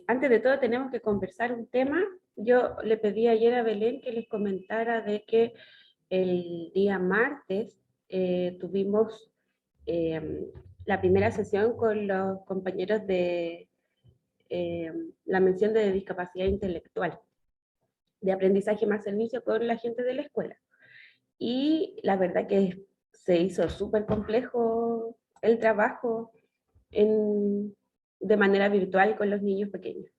antes de todo tenemos que conversar un tema. Yo le pedí ayer a Belén que les comentara de que el día martes tuvimos la primera sesión con los compañeros de la mención de discapacidad intelectual, de aprendizaje más servicio con la gente de la escuela. Y la verdad que se hizo súper complejo el trabajo de manera virtual con los niños pequeños.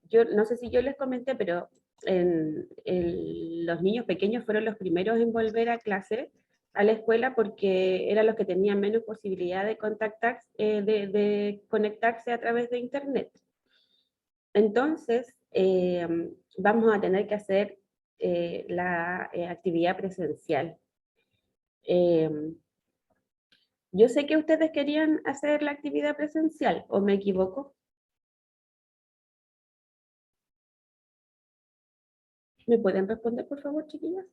Yo no sé si yo les comenté, pero los niños pequeños fueron los primeros en volver a clase, a la escuela, porque eran los que tenían menos posibilidad de contactar, de conectarse a través de internet. Entonces, vamos a tener que hacer la actividad presencial. Yo sé que ustedes querían hacer la actividad presencial, ¿o me equivoco? ¿Me pueden responder, por favor, chiquillas?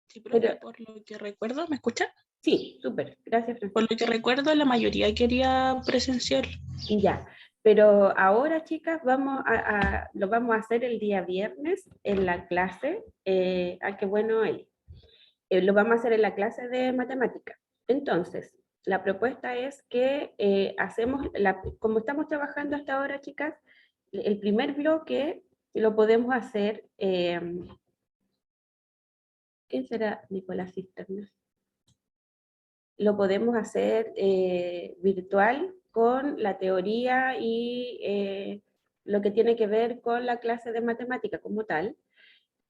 Sí, pero por lo que recuerdo, ¿me escucha? Sí, súper, gracias, Francisca. Por lo que recuerdo, la mayoría quería presencial. Ya, pero ahora, chicas, lo vamos a hacer el día viernes en la clase. Qué bueno ahí. Lo vamos a hacer en la clase de matemática. Entonces, la propuesta es que como estamos trabajando hasta ahora, chicas, el primer bloque lo podemos hacer. ¿Quién será Nicolás Cisternas? Lo podemos hacer virtual con la teoría y lo que tiene que ver con la clase de matemática como tal.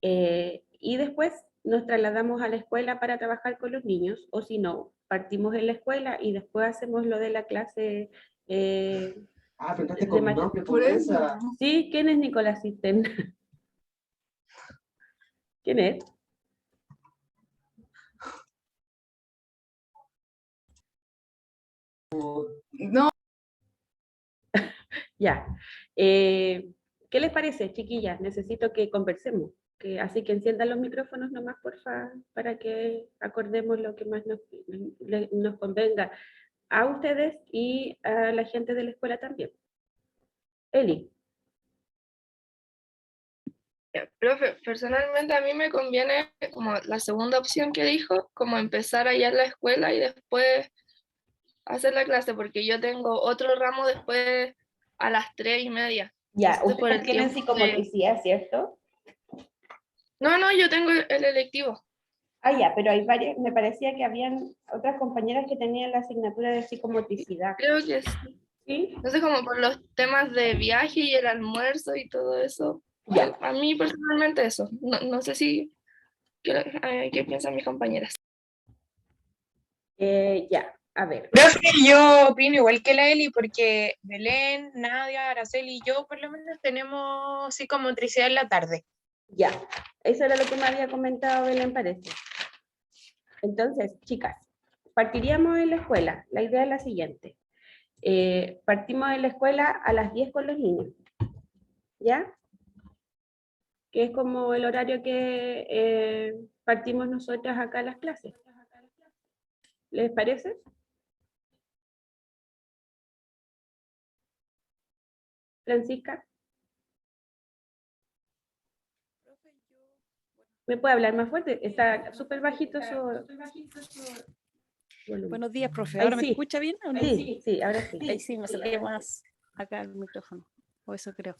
Y después nos trasladamos a la escuela para trabajar con los niños, o si no, partimos en la escuela y después hacemos lo de la clase apretaste con mi nombre por esa. Sí, ¿quién es Nicolás Sisten? ¿Quién es? No. Ya. ¿Qué les parece, chiquillas? Necesito que conversemos. Así que enciendan los micrófonos nomás, porfa, para que acordemos lo que más nos convenga a ustedes y a la gente de la escuela también. Eli. Profe, personalmente a mí me conviene como la segunda opción que dijo, como empezar allá en la escuela y después hacer la clase, porque yo tengo otro ramo después a las 3:30. Ya, Entonces, por ustedes el tienen tiempo psicomotricidad, ¿cierto? No, yo tengo el electivo. Ah, ya, pero hay varias, me parecía que habían otras compañeras que tenían la asignatura de psicomotricidad. Creo que sí. ¿Sí? Entonces, como por los temas de viaje y el almuerzo y todo eso, Ya. a mí personalmente eso. No sé si qué piensan mis compañeras. Ya, a ver. Profe, yo opino igual que la Eli, porque Belén, Nadia, Araceli y yo por lo menos tenemos psicomotricidad en la tarde. Ya, eso era lo que me había comentado Belén, parece. Entonces, chicas, partiríamos en la escuela. La idea es la siguiente. Partimos en la escuela a las 10 con los niños. ¿Ya? Que es como el horario que partimos nosotras acá a las clases. ¿Les parece? Francisca. ¿Me puede hablar más fuerte? Está súper bajito su... Buenos días, profe. Ahí ¿Ahora sí. me escucha bien? ¿O no? Sí, ahora sí. Ahí sí, me acerqué más acá al micrófono, o eso creo.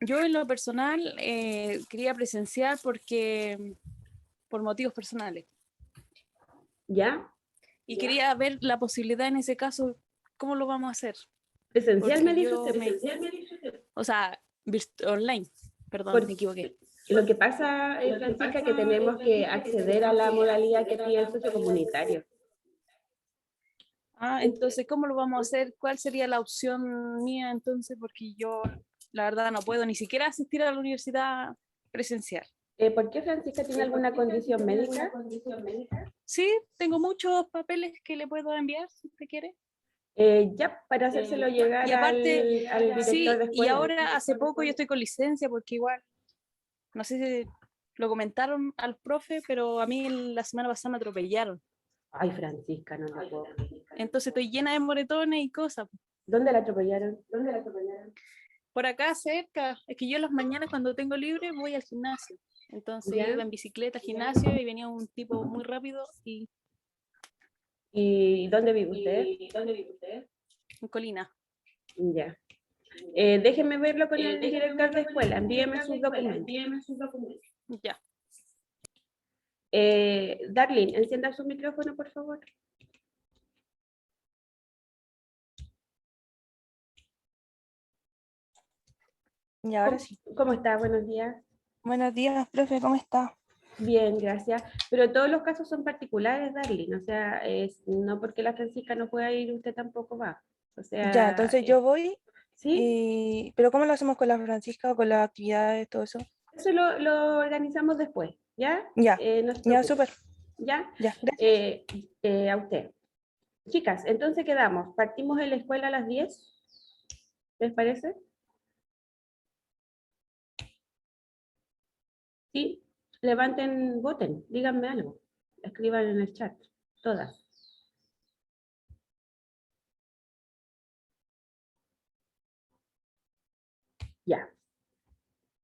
Yo en lo personal quería presenciar por motivos personales. ¿Ya? Y quería ver la posibilidad en ese caso, ¿cómo lo vamos a hacer? Presencial Porque me dijo usted. O sea, online, perdón, me equivoqué. Lo que pasa, Francisca, que tenemos que acceder a la modalidad que pide el socio comunitario. Ah, entonces, ¿cómo lo vamos a hacer? ¿Cuál sería la opción mía entonces? Porque yo, la verdad, no puedo ni siquiera asistir a la universidad presencial. ¿Por qué Francisca tiene alguna condición médica? Sí, tengo muchos papeles que le puedo enviar, si usted quiere. Ya, para hacérselo llegar y aparte, al director sí, de escuela. y ahora hace poco yo estoy con licencia porque igual, no sé si lo comentaron al profe, pero a mí la semana pasada me atropellaron. Ay, Francisca, no lo puedo creer. Entonces estoy llena de moretones y cosas. ¿Dónde la atropellaron? Por acá cerca, es que yo las mañanas cuando tengo libre voy al gimnasio. Entonces ¿Ya? iba en bicicleta al gimnasio y venía un tipo muy rápido y ¿Y dónde vive usted? en Colina. Ya. Déjeme verlo con el director de escuela. Envíeme sus documentos. Ya. Darlene, encienda su micrófono, por favor. Y ahora sí. ¿Cómo está? Buenos días. Buenos días, profe, ¿cómo está? Bien, gracias. Pero todos los casos son particulares, Darlene. O sea, no porque la Francisca no pueda ir, usted tampoco va. O sea, Ya, entonces yo voy, ¿sí? pero ¿cómo lo hacemos con la Francisca o con las actividades, todo eso? Eso lo organizamos después, ¿ya? Ya, No se ya, preocupe, súper. ¿ya? Ya, gracias. A usted. Chicas, entonces quedamos. Partimos en la escuela a las 10. ¿Les parece? Sí. Levanten, voten, díganme algo. Escriban en el chat, todas. Ya.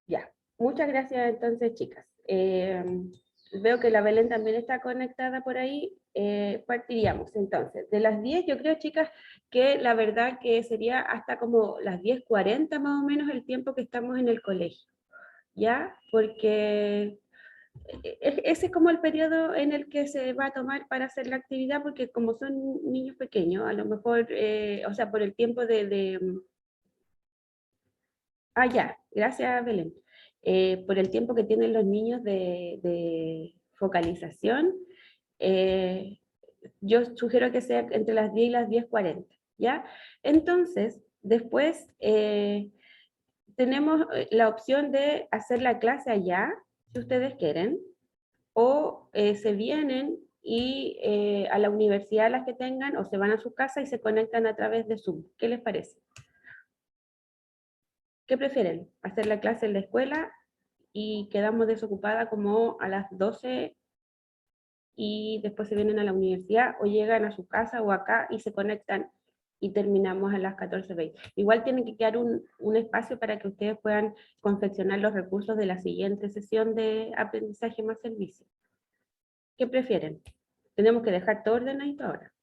Ya. Muchas gracias entonces, chicas. Veo que la Belén también está conectada por ahí. Partiríamos entonces. De las 10, yo creo, chicas, que la verdad que sería hasta como las 10:40 más o menos el tiempo que estamos en el colegio. ¿Ya? Porque ese es como el periodo en el que se va a tomar para hacer la actividad, porque como son niños pequeños, a lo mejor, o sea, por el tiempo ya, gracias Belén. Por el tiempo que tienen los niños de focalización, yo sugiero que sea entre las 10 y las 10:40, ¿ya? Entonces, después tenemos la opción de hacer la clase allá, si ustedes quieren, o se vienen y a la universidad las que tengan, o se van a su casa y se conectan a través de Zoom. ¿Qué les parece? ¿Qué prefieren? ¿Hacer la clase en la escuela y quedamos desocupada como a las 12 y después se vienen a la universidad, o llegan a su casa o acá y se conectan y terminamos a las 14:20? Igual tienen que quedar un espacio para que ustedes puedan confeccionar los recursos de la siguiente sesión de aprendizaje más servicio. ¿Qué prefieren? Tenemos que dejar todo ordenadito ahora.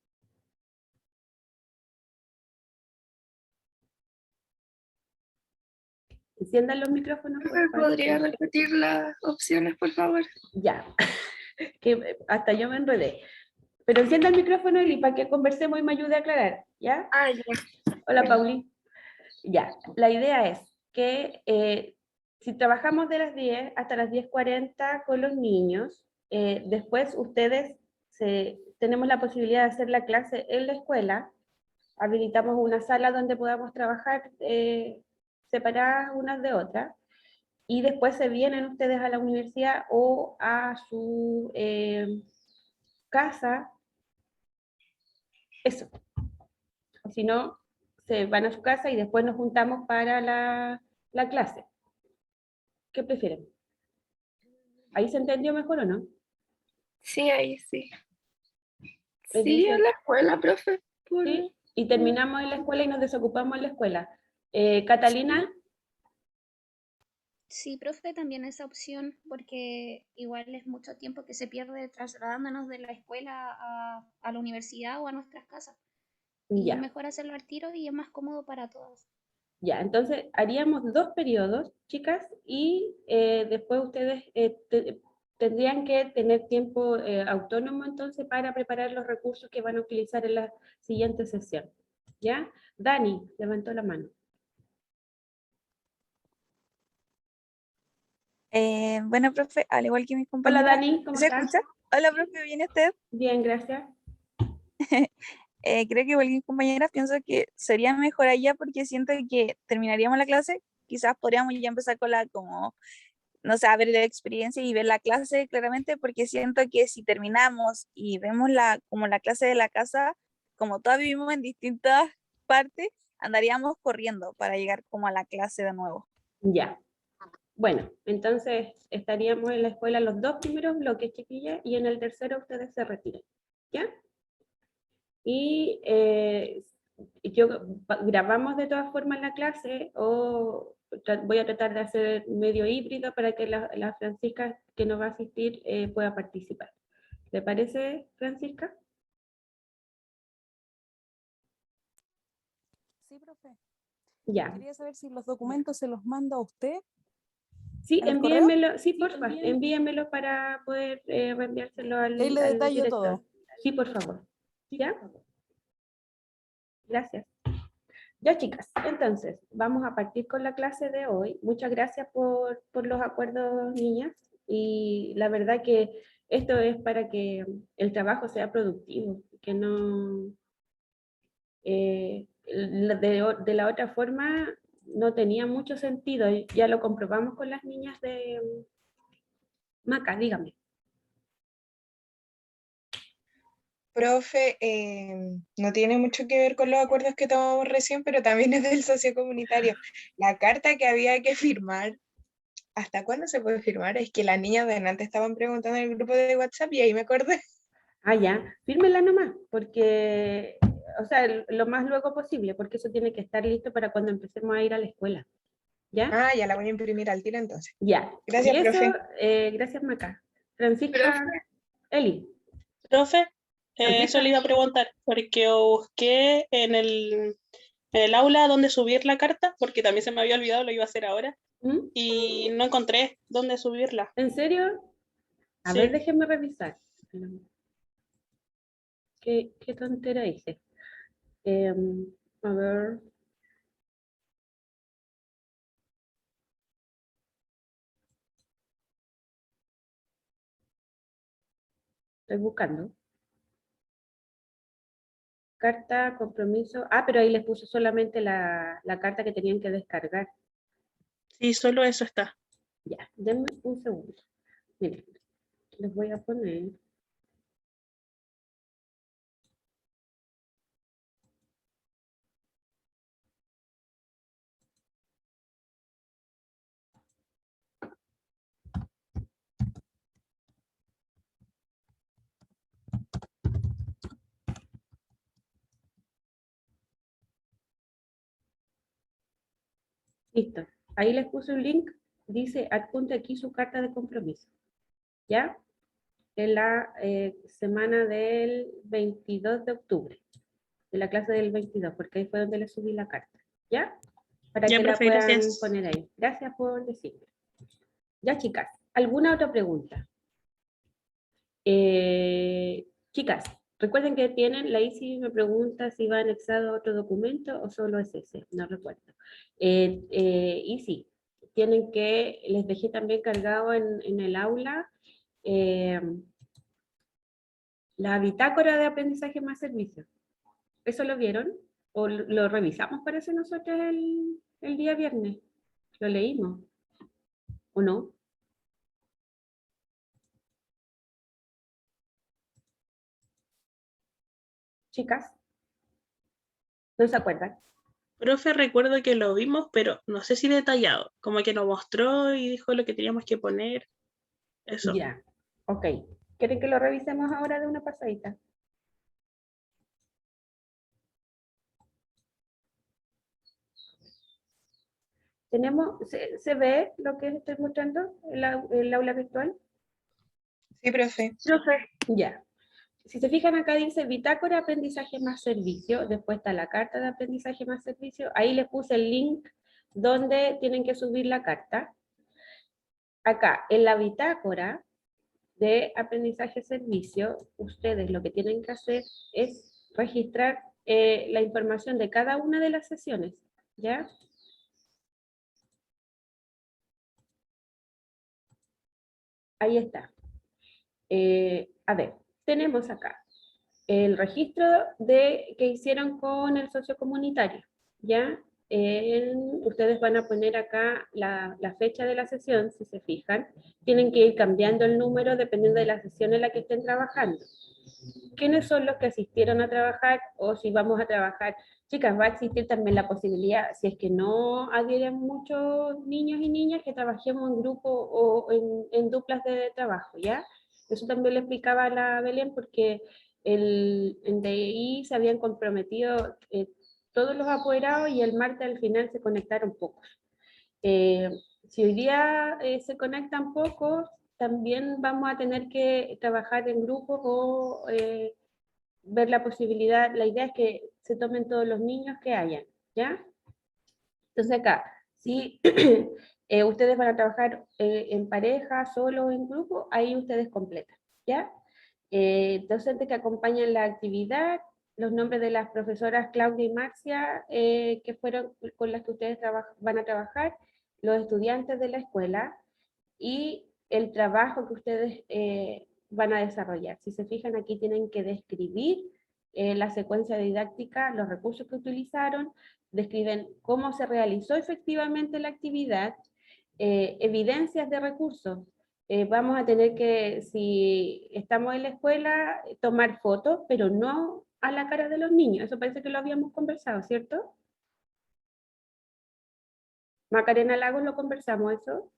Enciendan los micrófonos. por favor. ¿Podría repetir las opciones, por favor? Ya, que hasta yo me enredé. Pero encienda el micrófono, Eli, para que conversemos y me ayude a aclarar, ¿ya? Ah, ya. Hola, Pauli. Ya, la idea es que si trabajamos de las 10 hasta las 10:40 con los niños, después ustedes tenemos la posibilidad de hacer la clase en la escuela, habilitamos una sala donde podamos trabajar separadas unas de otras, y después se vienen ustedes a la universidad o a su casa, eso. O si no, se van a su casa y después nos juntamos para la clase. ¿Qué prefieren? ¿Ahí se entendió mejor o no? Sí, ahí sí. Les Sí, dije- en la escuela, profe. ¿Sí? Y terminamos en la escuela y nos desocupamos en la escuela. Catalina, Sí, profe, también esa opción, porque igual es mucho tiempo que se pierde trasladándonos de la escuela a la universidad o a nuestras casas. Y es ya. mejor hacerlo al tiro y es más cómodo para todos. Ya, entonces haríamos 2 periodos, chicas, y después ustedes tendrían que tener tiempo autónomo entonces para preparar los recursos que van a utilizar en la siguiente sesión. ¿Ya? Dani, levantó la mano. Bueno, profe, al igual que mis Hola compañeras, Dani, ¿cómo ¿se estás? escucha? Hola, profe, ¿viene usted? Bien, gracias. Creo que igual que mis compañeras pienso que sería mejor allá porque siento que terminaríamos la clase, quizás podríamos ya empezar con como, no sé, a ver la experiencia y ver la clase claramente, porque siento que si terminamos y vemos como la clase de la casa, como todas vivimos en distintas partes, andaríamos corriendo para llegar como a la clase de nuevo. Ya. Bueno, entonces estaríamos en la escuela los 2 primeros bloques, chiquillas, y en el tercero ustedes se retiran, ¿ya? Y grabamos de todas formas la clase, o voy a tratar de hacer medio híbrido para que la Francisca que nos va a asistir pueda participar. ¿Le parece, Francisca? Sí, profe. Ya. Quería saber si los documentos se los mando a usted. Sí, ¿En el correo? envíenmelo, sí, porfa, envíenmelo para poder reenviárselo al, Ahí le al detallo director. todo. Sí, por favor. ¿Ya? Gracias. Ya, chicas, entonces, vamos a partir con la clase de hoy. Muchas gracias por los acuerdos, niñas. Y la verdad que esto es para que el trabajo sea productivo, que no... de la otra forma no tenía mucho sentido. Ya lo comprobamos con las niñas de Maca, dígame. Profe, no tiene mucho que ver con los acuerdos que tomamos recién, pero también es del socio comunitario. La carta que había que firmar, ¿hasta cuándo se puede firmar? Es que las niñas de delante estaban preguntando en el grupo de WhatsApp y ahí me acordé. Ah, ya, fírmela nomás, porque, o sea, lo más luego posible, porque eso tiene que estar listo para cuando empecemos a ir a la escuela. ¿Ya? Ah, ya la voy a imprimir al tiro entonces. Ya. Gracias, Y eso, profe. gracias, Maca. Francisca, Eli. Profe, Francisca. eso le iba a preguntar, porque busqué en el aula dónde subir la carta, porque también se me había olvidado, lo iba a hacer ahora, ¿Mm? y no encontré dónde subirla. ¿En serio? A Sí. ver, déjenme revisar. ¿Qué tontera hice? A ver. Estoy buscando. Carta, compromiso. Ah, pero ahí les puse solamente la carta que tenían que descargar. Sí, solo eso está. Ya, denme un segundo. Miren, les voy a poner. Listo. Ahí les puse un link. Dice, adjunte aquí su carta de compromiso. ¿Ya? En la semana del 22 de octubre. De la clase del 22, porque ahí fue donde les subí la carta. ¿Ya? Para Ya, que profe, la puedan gracias. poner ahí. Gracias por decirme. Ya, chicas. ¿Alguna otra pregunta? Chicas, recuerden que tienen, la ICI me pregunta si va anexado otro documento o solo es ese, no recuerdo. Y sí, tienen que, les dejé también cargado en el aula la bitácora de aprendizaje más servicio. ¿Eso lo vieron? ¿O lo revisamos parece nosotros el día viernes? ¿Lo leímos? ¿O no? Chicas, ¿no se acuerdan? Profe, recuerdo que lo vimos, pero no sé si detallado. Como que nos mostró y dijo lo que teníamos que poner. Eso. Ya, ok. ¿Quieren que lo revisemos ahora de una pasadita? ¿Se ve lo que estoy mostrando en el aula virtual? Sí, profe. Ya. Si se fijan acá dice bitácora aprendizaje más servicio, después está la carta de aprendizaje más servicio, ahí les puse el link donde tienen que subir la carta. Acá, en la bitácora de aprendizaje servicio, ustedes lo que tienen que hacer es registrar la información de cada una de las sesiones, ¿ya? Ahí está. A ver, tenemos acá el registro que hicieron con el socio comunitario, ¿ya? Ustedes van a poner acá la fecha de la sesión, si se fijan. Tienen que ir cambiando el número dependiendo de la sesión en la que estén trabajando. quiénes son los que asistieron a trabajar o si vamos a trabajar. Chicas, va a existir también la posibilidad, si es que no adhieren muchos niños y niñas, que trabajemos en grupo o en duplas de trabajo, ¿ya? Eso también le explicaba a la Belén porque en DI se habían comprometido todos los apoderados y el martes al final se conectaron pocos. Si hoy día se conectan pocos, también vamos a tener que trabajar en grupos o ver la posibilidad. La idea es que se tomen todos los niños que hayan, ¿ya? Entonces acá, si ustedes van a trabajar en pareja, solo o en grupo, ahí ustedes completan, ¿ya? Docentes que acompañan la actividad, los nombres de las profesoras Claudia y Marcia, que fueron con las que ustedes van a trabajar, los estudiantes de la escuela y el trabajo que ustedes van a desarrollar. Si se fijan, aquí tienen que describir la secuencia didáctica, los recursos que utilizaron, describen cómo se realizó efectivamente la actividad, evidencias de recursos. Vamos a tener que, si estamos en la escuela, tomar fotos, pero no a la cara de los niños. Eso parece que lo habíamos conversado, ¿cierto? Macarena Lagos, ¿lo conversamos eso?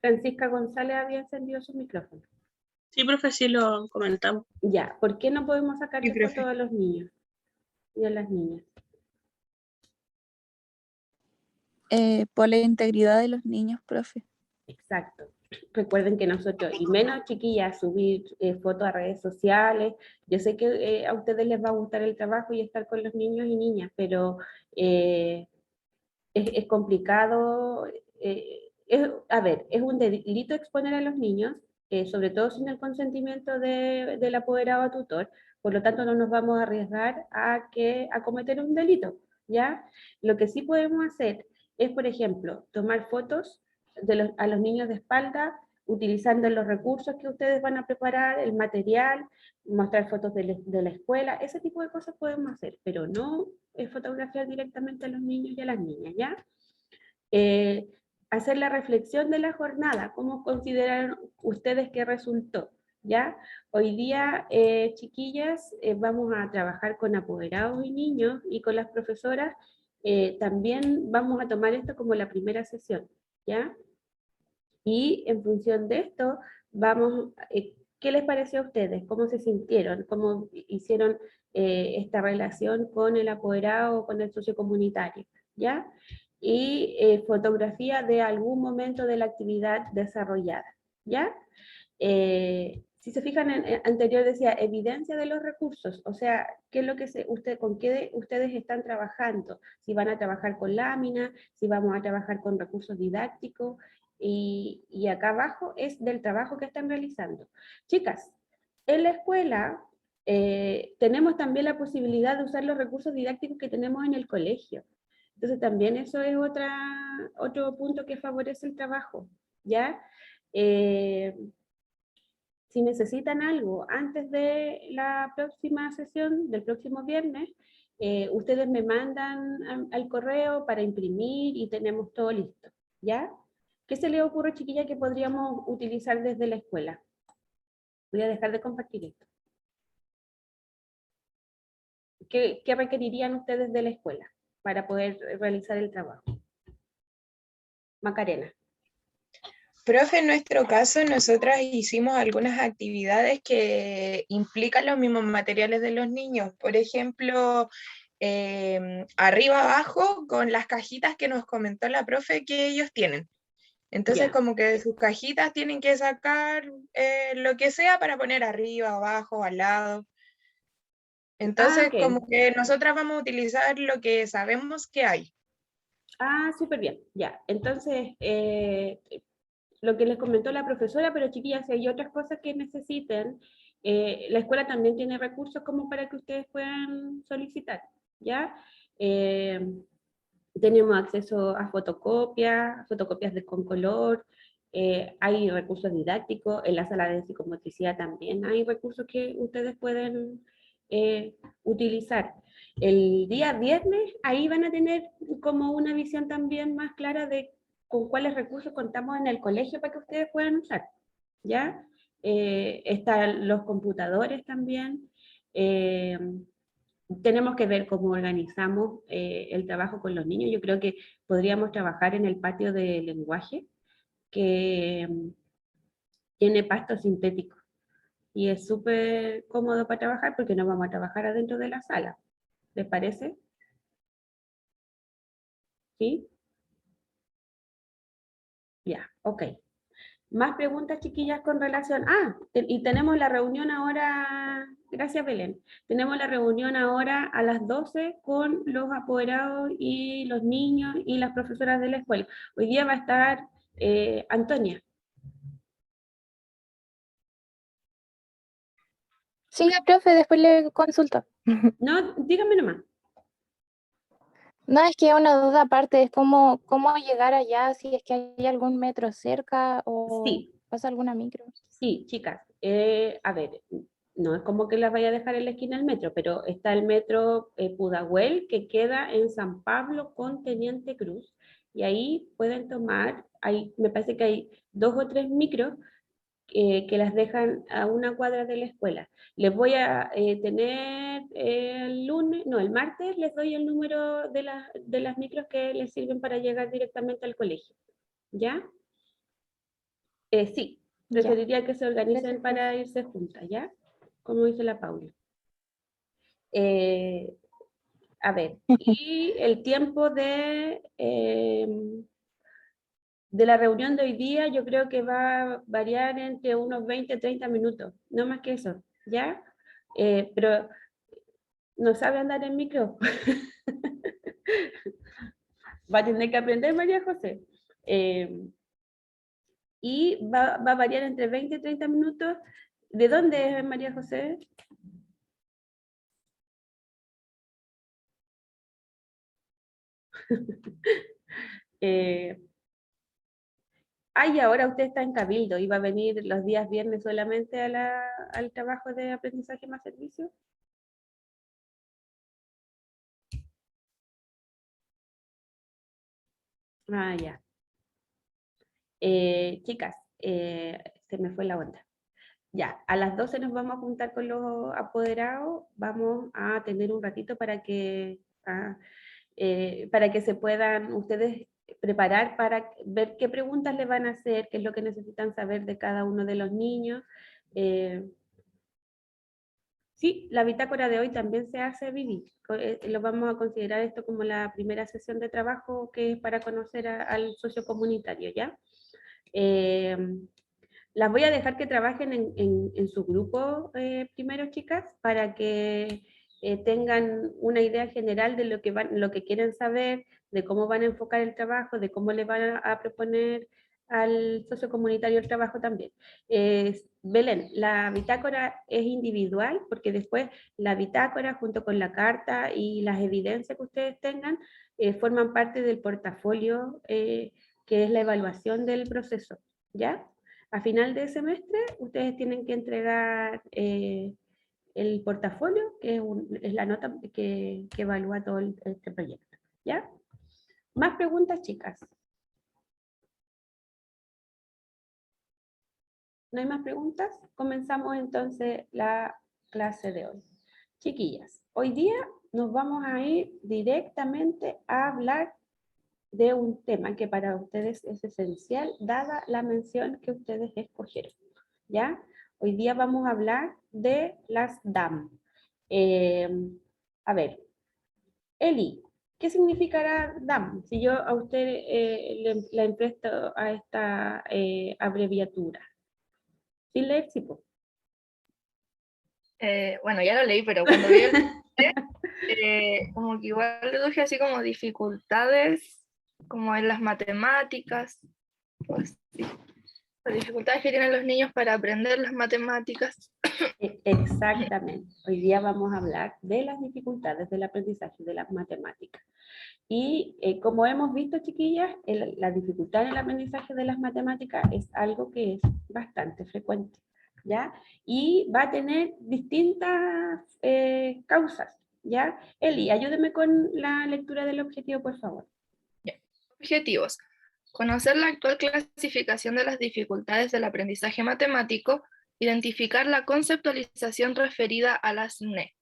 Francisca González había encendido su micrófono. Sí, profe, sí lo comentamos. Ya, ¿por qué no podemos Sí, sacarle profe. fotos a los niños y a las niñas? Por la integridad de los niños, profe. Exacto. Recuerden que nosotros, y menos chiquillas, subir fotos a redes sociales. Yo sé que a ustedes les va a gustar el trabajo y estar con los niños y niñas, pero es complicado. A ver, es un delito exponer a los niños, sobre todo sin el consentimiento del apoderado o tutor. Por lo tanto, no nos vamos a arriesgar a cometer un delito, ¿ya? Lo que sí podemos hacer es, por ejemplo, tomar fotos a los niños de espalda, utilizando los recursos que ustedes van a preparar, el material, mostrar fotos de la escuela, ese tipo de cosas podemos hacer, pero no fotografiar directamente a los niños y a las niñas, ¿ya? Hacer la reflexión de la jornada, cómo consideran ustedes que resultó, ¿ya? Hoy día, chiquillas, vamos a trabajar con apoderados y niños y con las profesoras, también vamos a tomar esto como la primera sesión, ¿ya? Y en función de esto, vamos, ¿qué les pareció a ustedes? ¿Cómo se sintieron? ¿Cómo hicieron esta relación con el apoderado o con el socio comunitario? ¿Ya? Y fotografía de algún momento de la actividad desarrollada. ¿Ya? Si se fijan, anterior decía evidencia de los recursos, o sea, qué es lo que con qué ustedes están trabajando, si van a trabajar con lámina, si vamos a trabajar con recursos didácticos, y acá abajo es del trabajo que están realizando. Chicas, en la escuela tenemos también la posibilidad de usar los recursos didácticos que tenemos en el colegio. Entonces también eso es otro punto que favorece el trabajo, ¿ya? Si necesitan algo antes de la próxima sesión, del próximo viernes, ustedes me mandan al correo para imprimir y tenemos todo listo, ¿ya? ¿Qué se les ocurre, chiquilla, que podríamos utilizar desde la escuela? Voy a dejar de compartir esto. ¿Qué requerirían ustedes de la escuela para poder realizar el trabajo? Macarena. Profe, en nuestro caso, nosotras hicimos algunas actividades que implican los mismos materiales de los niños. Por ejemplo, arriba abajo, con las cajitas que nos comentó la profe que ellos tienen. Entonces, Ya. como que de sus cajitas tienen que sacar lo que sea para poner arriba, abajo, al lado. Entonces, ok. como que nosotras vamos a utilizar lo que sabemos que hay. Súper bien, ya. Entonces, lo que les comentó la profesora, pero chiquillas, si hay otras cosas que necesiten, la escuela también tiene recursos como para que ustedes puedan solicitar, ¿ya? Tenemos acceso a fotocopias con color, hay recursos didácticos, en la sala de psicomotricidad también hay recursos que ustedes pueden utilizar. El día viernes, ahí van a tener como una visión también más clara de con cuáles recursos contamos en el colegio para que ustedes puedan usar, ¿ya? Están los computadores también. Tenemos que ver cómo organizamos el trabajo con los niños. Yo creo que podríamos trabajar en el patio de lenguaje, que tiene pasto sintético y es súper cómodo para trabajar porque no vamos a trabajar adentro de la sala. ¿Les parece? ¿Sí? Ya, ok. Más preguntas, chiquillas, con relación... y tenemos la reunión ahora... Gracias, Belén. Tenemos la reunión ahora a las 12 con los apoderados y los niños y las profesoras de la escuela. Hoy día va a estar Antonia. Siga, profe, después le consulto. No, dígame nomás. No, es que una duda aparte, es cómo llegar allá, si es que hay algún metro cerca o Sí, pasa alguna micro. sí, chicas. A ver, no es como que las vaya a dejar en la esquina del metro, pero está el metro Pudahuel, que queda en San Pablo con Teniente Cruz, y ahí pueden tomar, me parece que hay 2 o 3 micros que las dejan a una cuadra de la escuela. Les voy a tener el lunes, no, el martes les doy el número de las micros que les sirven para llegar directamente al colegio. ¿Ya? Sí, Ya. preferiría que se organicen Gracias, para profe. irse juntas, ¿ya? Como dice la Paula. A ver, y el tiempo de la reunión de hoy día yo creo que va a variar entre unos 20 30 minutos, no más que eso, ¿ya? Pero no sabe andar en micro. Va a tener que aprender, María José. Y va a variar entre 20 y 30 minutos. ¿De dónde es María José? Y ahora usted está en Cabildo y va a venir los días viernes solamente al trabajo de aprendizaje más servicio. Ya. Chicas, se me fue la onda. Ya, a las 12 nos vamos a juntar con los apoderados, vamos a tener un ratito para que se puedan ustedes preparar para ver qué preguntas le van a hacer, qué es lo que necesitan saber de cada uno de los niños. Sí, la bitácora de hoy también se hace, Vivi. Lo vamos a considerar esto como la primera sesión de trabajo que es para conocer al socio comunitario, ¿ya? Las voy a dejar que trabajen en su grupo primero, chicas, para que tengan una idea general de lo que quieren saber, de cómo van a enfocar el trabajo, de cómo le van a proponer al socio comunitario el trabajo también. Belén, la bitácora es individual, porque después la bitácora junto con la carta y las evidencias que ustedes tengan forman parte del portafolio que es la evaluación del proceso, ¿ya? A final de semestre, ustedes tienen que entregar el portafolio, que es la nota que evalúa todo este proyecto. ¿Ya? ¿Más preguntas, chicas? ¿No hay más preguntas? Comenzamos entonces la clase de hoy. Chiquillas, hoy día nos vamos a ir directamente a hablar de un tema que para ustedes es esencial, dada la mención que ustedes escogieron. ¿Ya? Hoy día vamos a hablar de las DAM. A ver, Eli, ¿qué significará DAM? Si yo a usted la empresto a esta abreviatura. ¿Sí leer, sí, po? Bueno, ya lo leí, pero cuando vi el como que igual deduje así como dificultades, como en las matemáticas, pues, sí. Las dificultades que tienen los niños para aprender las matemáticas. Exactamente. Hoy día vamos a hablar de las dificultades del aprendizaje de las matemáticas. Y como hemos visto, chiquillas, la dificultad en el aprendizaje de las matemáticas es algo que es bastante frecuente, ¿ya? Y va a tener distintas causas, ¿ya? Eli, ayúdeme con la lectura del objetivo, por favor. Ya. Objetivos. Conocer la actual clasificación de las dificultades del aprendizaje matemático, identificar la conceptualización referida a las NE.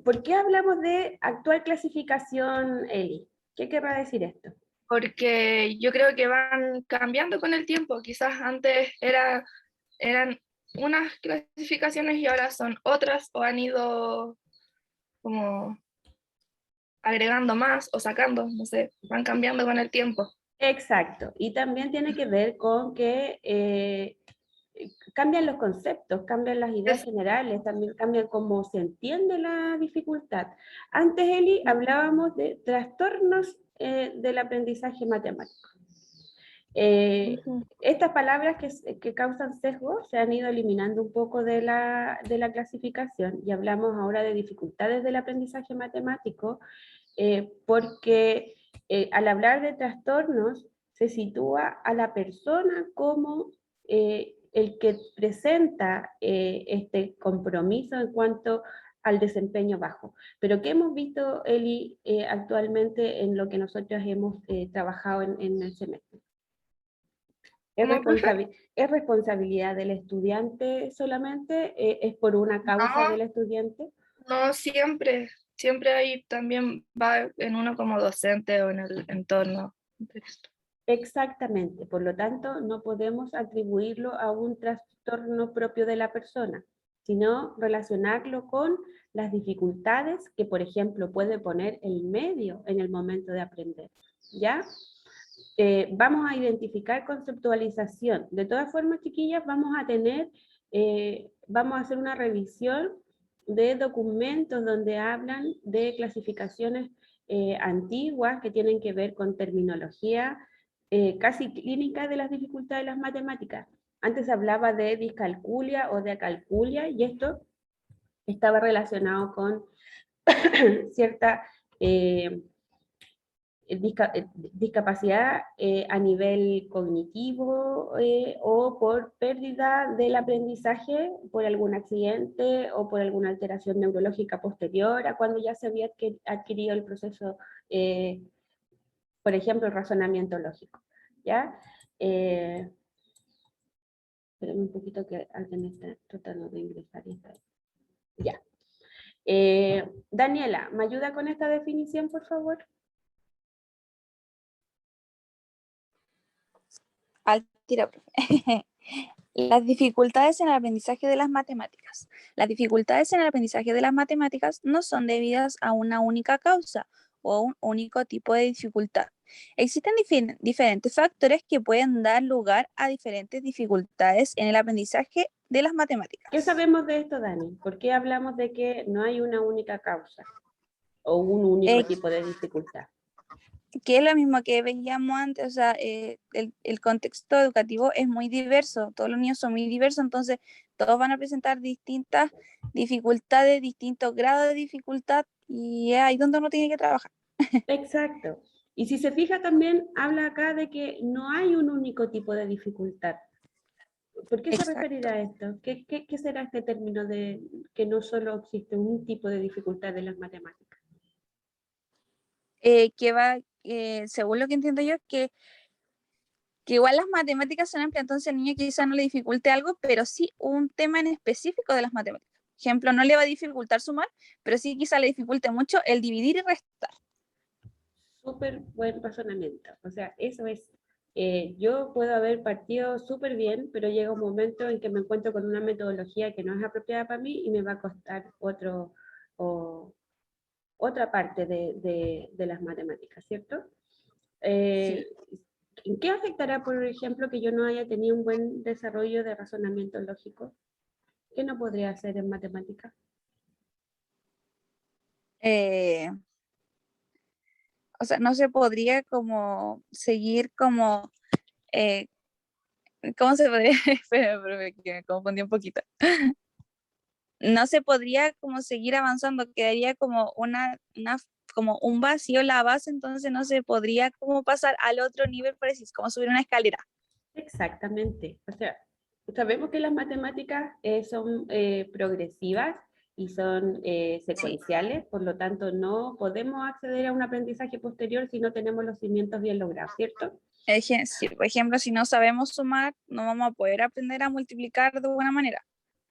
¿Por qué hablamos de actual clasificación, Eli? ¿Qué querrá decir esto? Porque yo creo que van cambiando con el tiempo. Quizás antes eran unas clasificaciones y ahora son otras, o han ido como agregando más o sacando, no sé, van cambiando con el tiempo. Exacto, y también tiene que ver con que cambian los conceptos, cambian las ideas generales, también cambian cómo se entiende la dificultad. Antes, Eli, hablábamos de trastornos del aprendizaje matemático. Estas palabras que causan sesgo se han ido eliminando un poco de la clasificación y hablamos ahora de dificultades del aprendizaje matemático porque al hablar de trastornos se sitúa a la persona como el que presenta este compromiso en cuanto al desempeño bajo. Pero ¿qué hemos visto, Eli, actualmente en lo que nosotros hemos trabajado en el semestre? ¿Es responsabilidad del estudiante solamente? ¿Es por una causa del estudiante? No, siempre ahí también va en uno como docente o en el entorno. Exactamente, por lo tanto no podemos atribuirlo a un trastorno propio de la persona, sino relacionarlo con las dificultades que, por ejemplo, puede poner el medio en el momento de aprender, ¿ya? Vamos a identificar conceptualización. De todas formas, chiquillas, vamos a hacer una revisión de documentos donde hablan de clasificaciones antiguas que tienen que ver con terminología casi clínica de las dificultades de las matemáticas. Antes se hablaba de discalculia o de acalculia y esto estaba relacionado con cierta discapacidad a nivel cognitivo o por pérdida del aprendizaje por algún accidente o por alguna alteración neurológica posterior a cuando ya se había adquirido el proceso, por ejemplo, el razonamiento lógico. ¿Ya? Espérame un poquito que alguien está tratando de ingresar. Ya. Daniela, ¿me ayuda con esta definición, por favor? Al tiro, profe. Las dificultades en el aprendizaje de las matemáticas. Las dificultades en el aprendizaje de las matemáticas no son debidas a una única causa o un único tipo de dificultad. Existen diferentes factores que pueden dar lugar a diferentes dificultades en el aprendizaje de las matemáticas. ¿Qué sabemos de esto, Dani? ¿Por qué hablamos de que no hay una única causa o un único tipo de dificultad? Que es lo mismo que veíamos antes, o sea, el contexto educativo es muy diverso, todos los niños son muy diversos, entonces todos van a presentar distintas dificultades, distintos grados de dificultad, y es ahí donde uno tiene que trabajar. Exacto. Y si se fija también, habla acá de que no hay un único tipo de dificultad. ¿Por qué se referirá a esto? ¿Qué será este término de que no solo existe un tipo de dificultad en las matemáticas? Que va, según lo que entiendo yo, que igual las matemáticas son amplias, entonces al niño quizá no le dificulte algo, pero sí un tema en específico de las matemáticas. Por ejemplo, no le va a dificultar sumar, pero sí quizá le dificulte mucho el dividir y restar. Súper buen razonamiento. O sea, eso es, yo puedo haber partido súper bien, pero llega un momento en que me encuentro con una metodología que no es apropiada para mí y me va a costar otra parte de las matemáticas, ¿cierto? Sí. ¿En qué afectará, por ejemplo, que yo no haya tenido un buen desarrollo de razonamiento lógico? ¿Qué no podría hacer en matemáticas? O sea, no se podría como seguir como, ¿cómo se podría? Espera, que me confundí un poquito. No se podría como seguir avanzando, quedaría como como un vacío en la base, entonces no se podría como pasar al otro nivel, por decir, como subir una escalera. Exactamente. O sea, sabemos que las matemáticas son progresivas y son secuenciales, por lo tanto no podemos acceder a un aprendizaje posterior si no tenemos los cimientos bien logrados, ¿cierto? Sí, por ejemplo, si no sabemos sumar, no vamos a poder aprender a multiplicar de buena manera.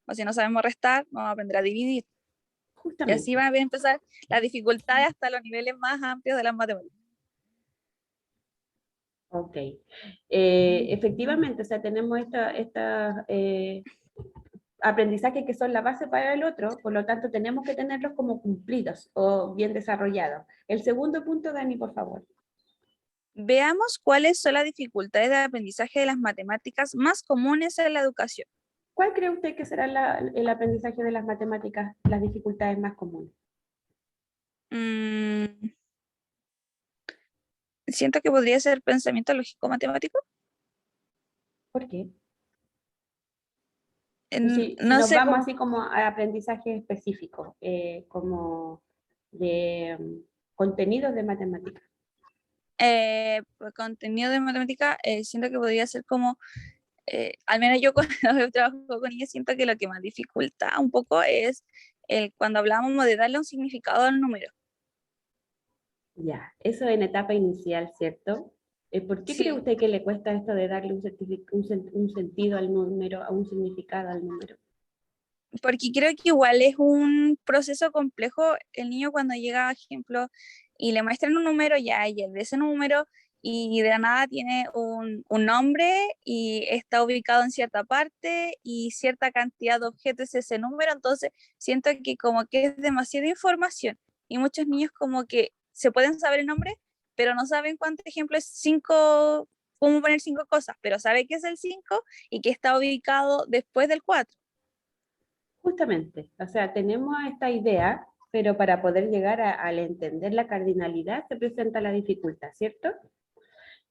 O si no sabemos restar, no vamos a aprender a dividir. Y Justamente. así van a empezar las dificultades hasta los niveles más amplios de las matemáticas. Ok. Efectivamente, o sea, tenemos esta aprendizajes que son la base para el otro, por lo tanto tenemos que tenerlos como cumplidos o bien desarrollados. El segundo punto, Dani, por favor. Veamos cuáles son las dificultades de aprendizaje de las matemáticas más comunes en la educación. ¿Cuál cree usted que será el aprendizaje de las matemáticas, las dificultades más comunes? Siento que podría ser pensamiento lógico matemático. ¿Por qué? Si No nos sé, vamos así como a aprendizaje específico, como de contenidos de matemáticas. contenido de matemática, siento que podría ser como, al menos yo cuando trabajo con ellos, siento que lo que más dificulta un poco es cuando hablamos de darle un significado al número. Ya, eso en etapa inicial, ¿cierto? ¿Por qué Sí. cree usted que le cuesta esto de darle un sentido al número, a un significado al número? Porque creo que igual es un proceso complejo. El niño cuando llega, por ejemplo, y le muestran un número ya, y él ve ese número y de la nada tiene un nombre y está ubicado en cierta parte y cierta cantidad de objetos es ese número, entonces siento que como que es demasiada información y muchos niños como que se pueden saber el nombre, pero no saben cuánto ejemplo es 5, cómo poner 5 cosas, pero sabe que es el 5 y que está ubicado después del 4. Justamente, o sea, tenemos esta idea, pero para poder llegar al entender la cardinalidad se presenta la dificultad, ¿cierto?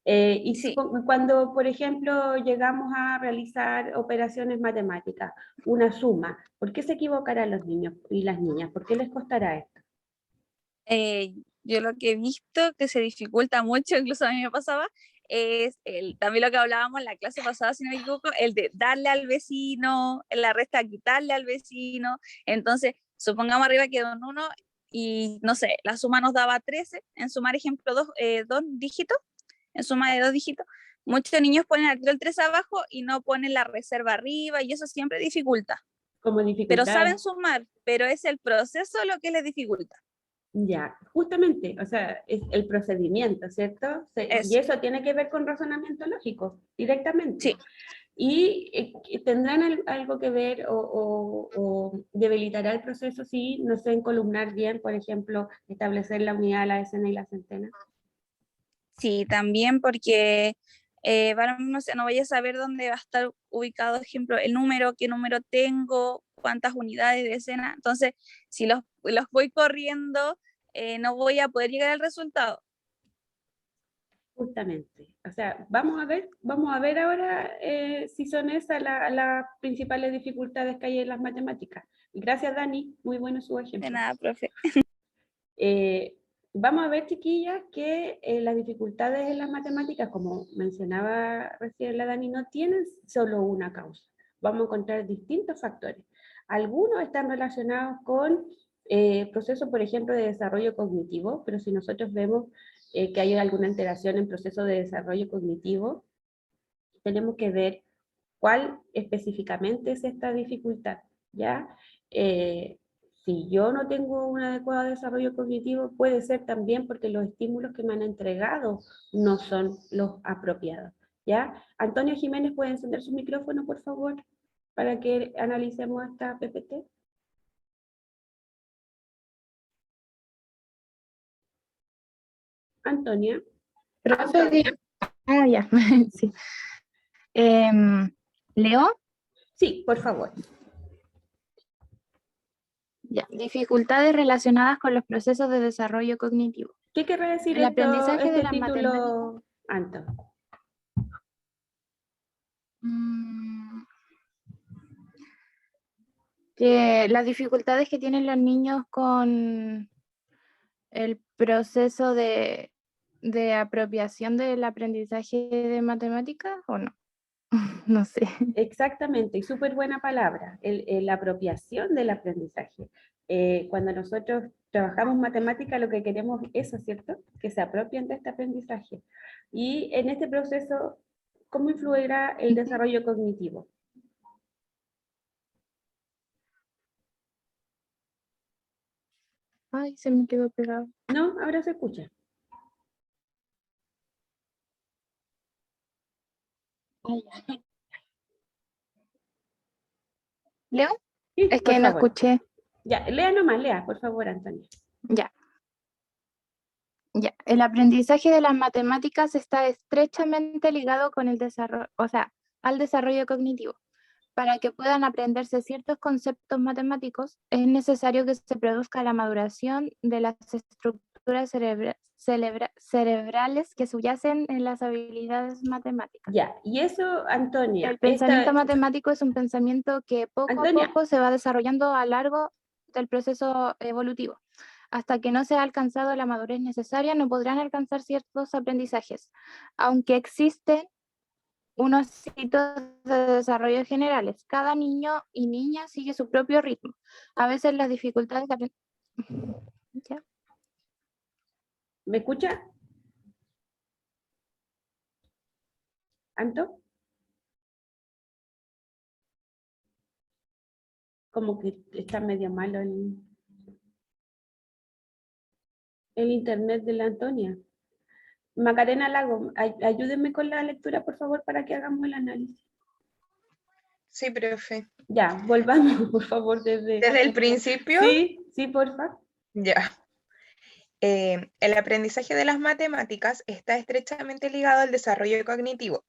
Y Sí. Cuando, por ejemplo, llegamos a realizar operaciones matemáticas, una suma, ¿por qué se equivocarán los niños y las niñas? ¿Por qué les costará esto? Yo lo que he visto que se dificulta mucho, incluso a mí me pasaba, es también lo que hablábamos en la clase pasada, si no me equivoco, el de darle al vecino, en la resta quitarle al vecino. Entonces, supongamos arriba quedó un 1 y no sé, la suma nos daba 13, en sumar ejemplo dos dígitos, en suma de 2 dígitos. Muchos niños ponen al tiro el 3 abajo y no ponen la reserva arriba y eso siempre dificulta. Como Pero dificultad. saben sumar, pero es el proceso lo que les dificulta. Ya, justamente, o sea, es el procedimiento, ¿cierto? Y eso tiene que ver con razonamiento lógico, directamente. Sí. Y tendrán algo que ver o debilitará el proceso si no sé encolumnar bien, por ejemplo, establecer la unidad, la decena y la centena. Sí, también porque no vaya a saber dónde va a estar ubicado, ejemplo, el número, qué número tengo, cuántas unidades de decena. Entonces, si los voy corriendo, no voy a poder llegar al resultado. Justamente. O sea, vamos a ver ahora si son esas las principales dificultades que hay en las matemáticas. Gracias, Dani. Muy bueno su ejemplo. De nada, profe. Vamos a ver, chiquillas, que las dificultades en las matemáticas, como mencionaba recién la Dani, no tienen solo una causa. Vamos a encontrar distintos factores. Algunos están relacionados con procesos, por ejemplo, de desarrollo cognitivo, pero si nosotros vemos que hay alguna alteración en proceso de desarrollo cognitivo, tenemos que ver cuál específicamente es esta dificultad, ¿ya? Si yo no tengo un adecuado desarrollo cognitivo, puede ser también porque los estímulos que me han entregado no son los apropiados, ¿ya? Antonio Jiménez, ¿puede encender su micrófono, por favor, para que analicemos esta PPT? Antonia. Profe, ya, sí. ¿Leo? Sí, por favor. Ya. Dificultades relacionadas con los procesos de desarrollo cognitivo. ¿Qué quiere decir El aprendizaje de este las título, Anto? Que las dificultades que tienen los niños con el proceso de apropiación del aprendizaje de matemáticas, ¿o no? No sé. Exactamente, y súper buena palabra, la apropiación del aprendizaje. cuando nosotros trabajamos matemática, lo que queremos es eso, ¿cierto? Que se apropien de este aprendizaje. Y en este proceso, ¿cómo influirá el desarrollo cognitivo? Ay, se me quedó pegado. No, ahora se escucha. ¿Leo? Sí, Es por que no favor. escuché. Ya, lea nomás, lea, por favor, Antonia. Ya. Ya. El aprendizaje de las matemáticas está estrechamente ligado con el desarrollo, o sea, al desarrollo cognitivo. Para que puedan aprenderse ciertos conceptos matemáticos, es necesario que se produzca la maduración de las estructuras cerebrales que subyacen en las habilidades matemáticas. Ya, y eso, Antonia, El pensamiento esta- matemático es un pensamiento que poco Antonia. a poco se va desarrollando a lo largo del proceso evolutivo. Hasta que no se ha alcanzado la madurez necesaria, no podrán alcanzar ciertos aprendizajes, aunque existen unos hitos de desarrollo generales. Cada niño y niña sigue su propio ritmo. A veces las dificultades de ¿Ya? ¿Me escucha? ¿Anto? Como que está medio malo el internet de la Antonia. Macarena Lago, ayúdenme con la lectura, por favor, para que hagamos el análisis. Sí, profe. Ya, volvamos, por favor, desde... ¿Desde el principio? Sí, sí, porfa. Ya. El aprendizaje de las matemáticas está estrechamente ligado al desarrollo cognitivo.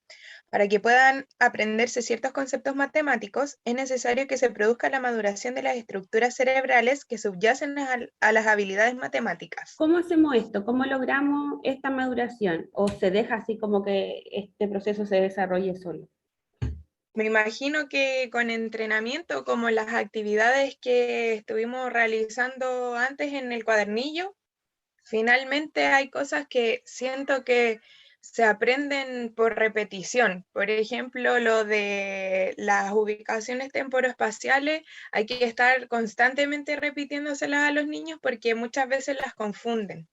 Para que puedan aprenderse ciertos conceptos matemáticos, es necesario que se produzca la maduración de las estructuras cerebrales que subyacen a las habilidades matemáticas. ¿Cómo hacemos esto? ¿Cómo logramos esta maduración? ¿O se deja así como que este proceso se desarrolle solo? Me imagino que con entrenamiento, como las actividades que estuvimos realizando antes en el cuadernillo, finalmente hay cosas que siento que se aprenden por repetición. Por ejemplo, lo de las ubicaciones temporoespaciales, hay que estar constantemente repitiéndoselas a los niños porque muchas veces las confunden.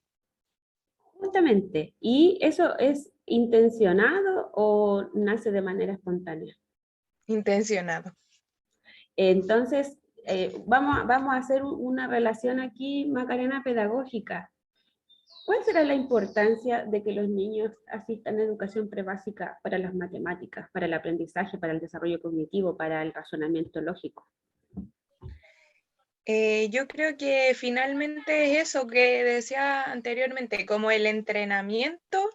Justamente. ¿Y eso es intencionado o nace de manera espontánea? Intencionado. Entonces, vamos a hacer una relación aquí, Macarena, pedagógica. ¿Cuál será la importancia de que los niños asistan a educación prebásica para las matemáticas, para el aprendizaje, para el desarrollo cognitivo, para el razonamiento lógico? Yo creo que finalmente es eso que decía anteriormente, como el entrenamiento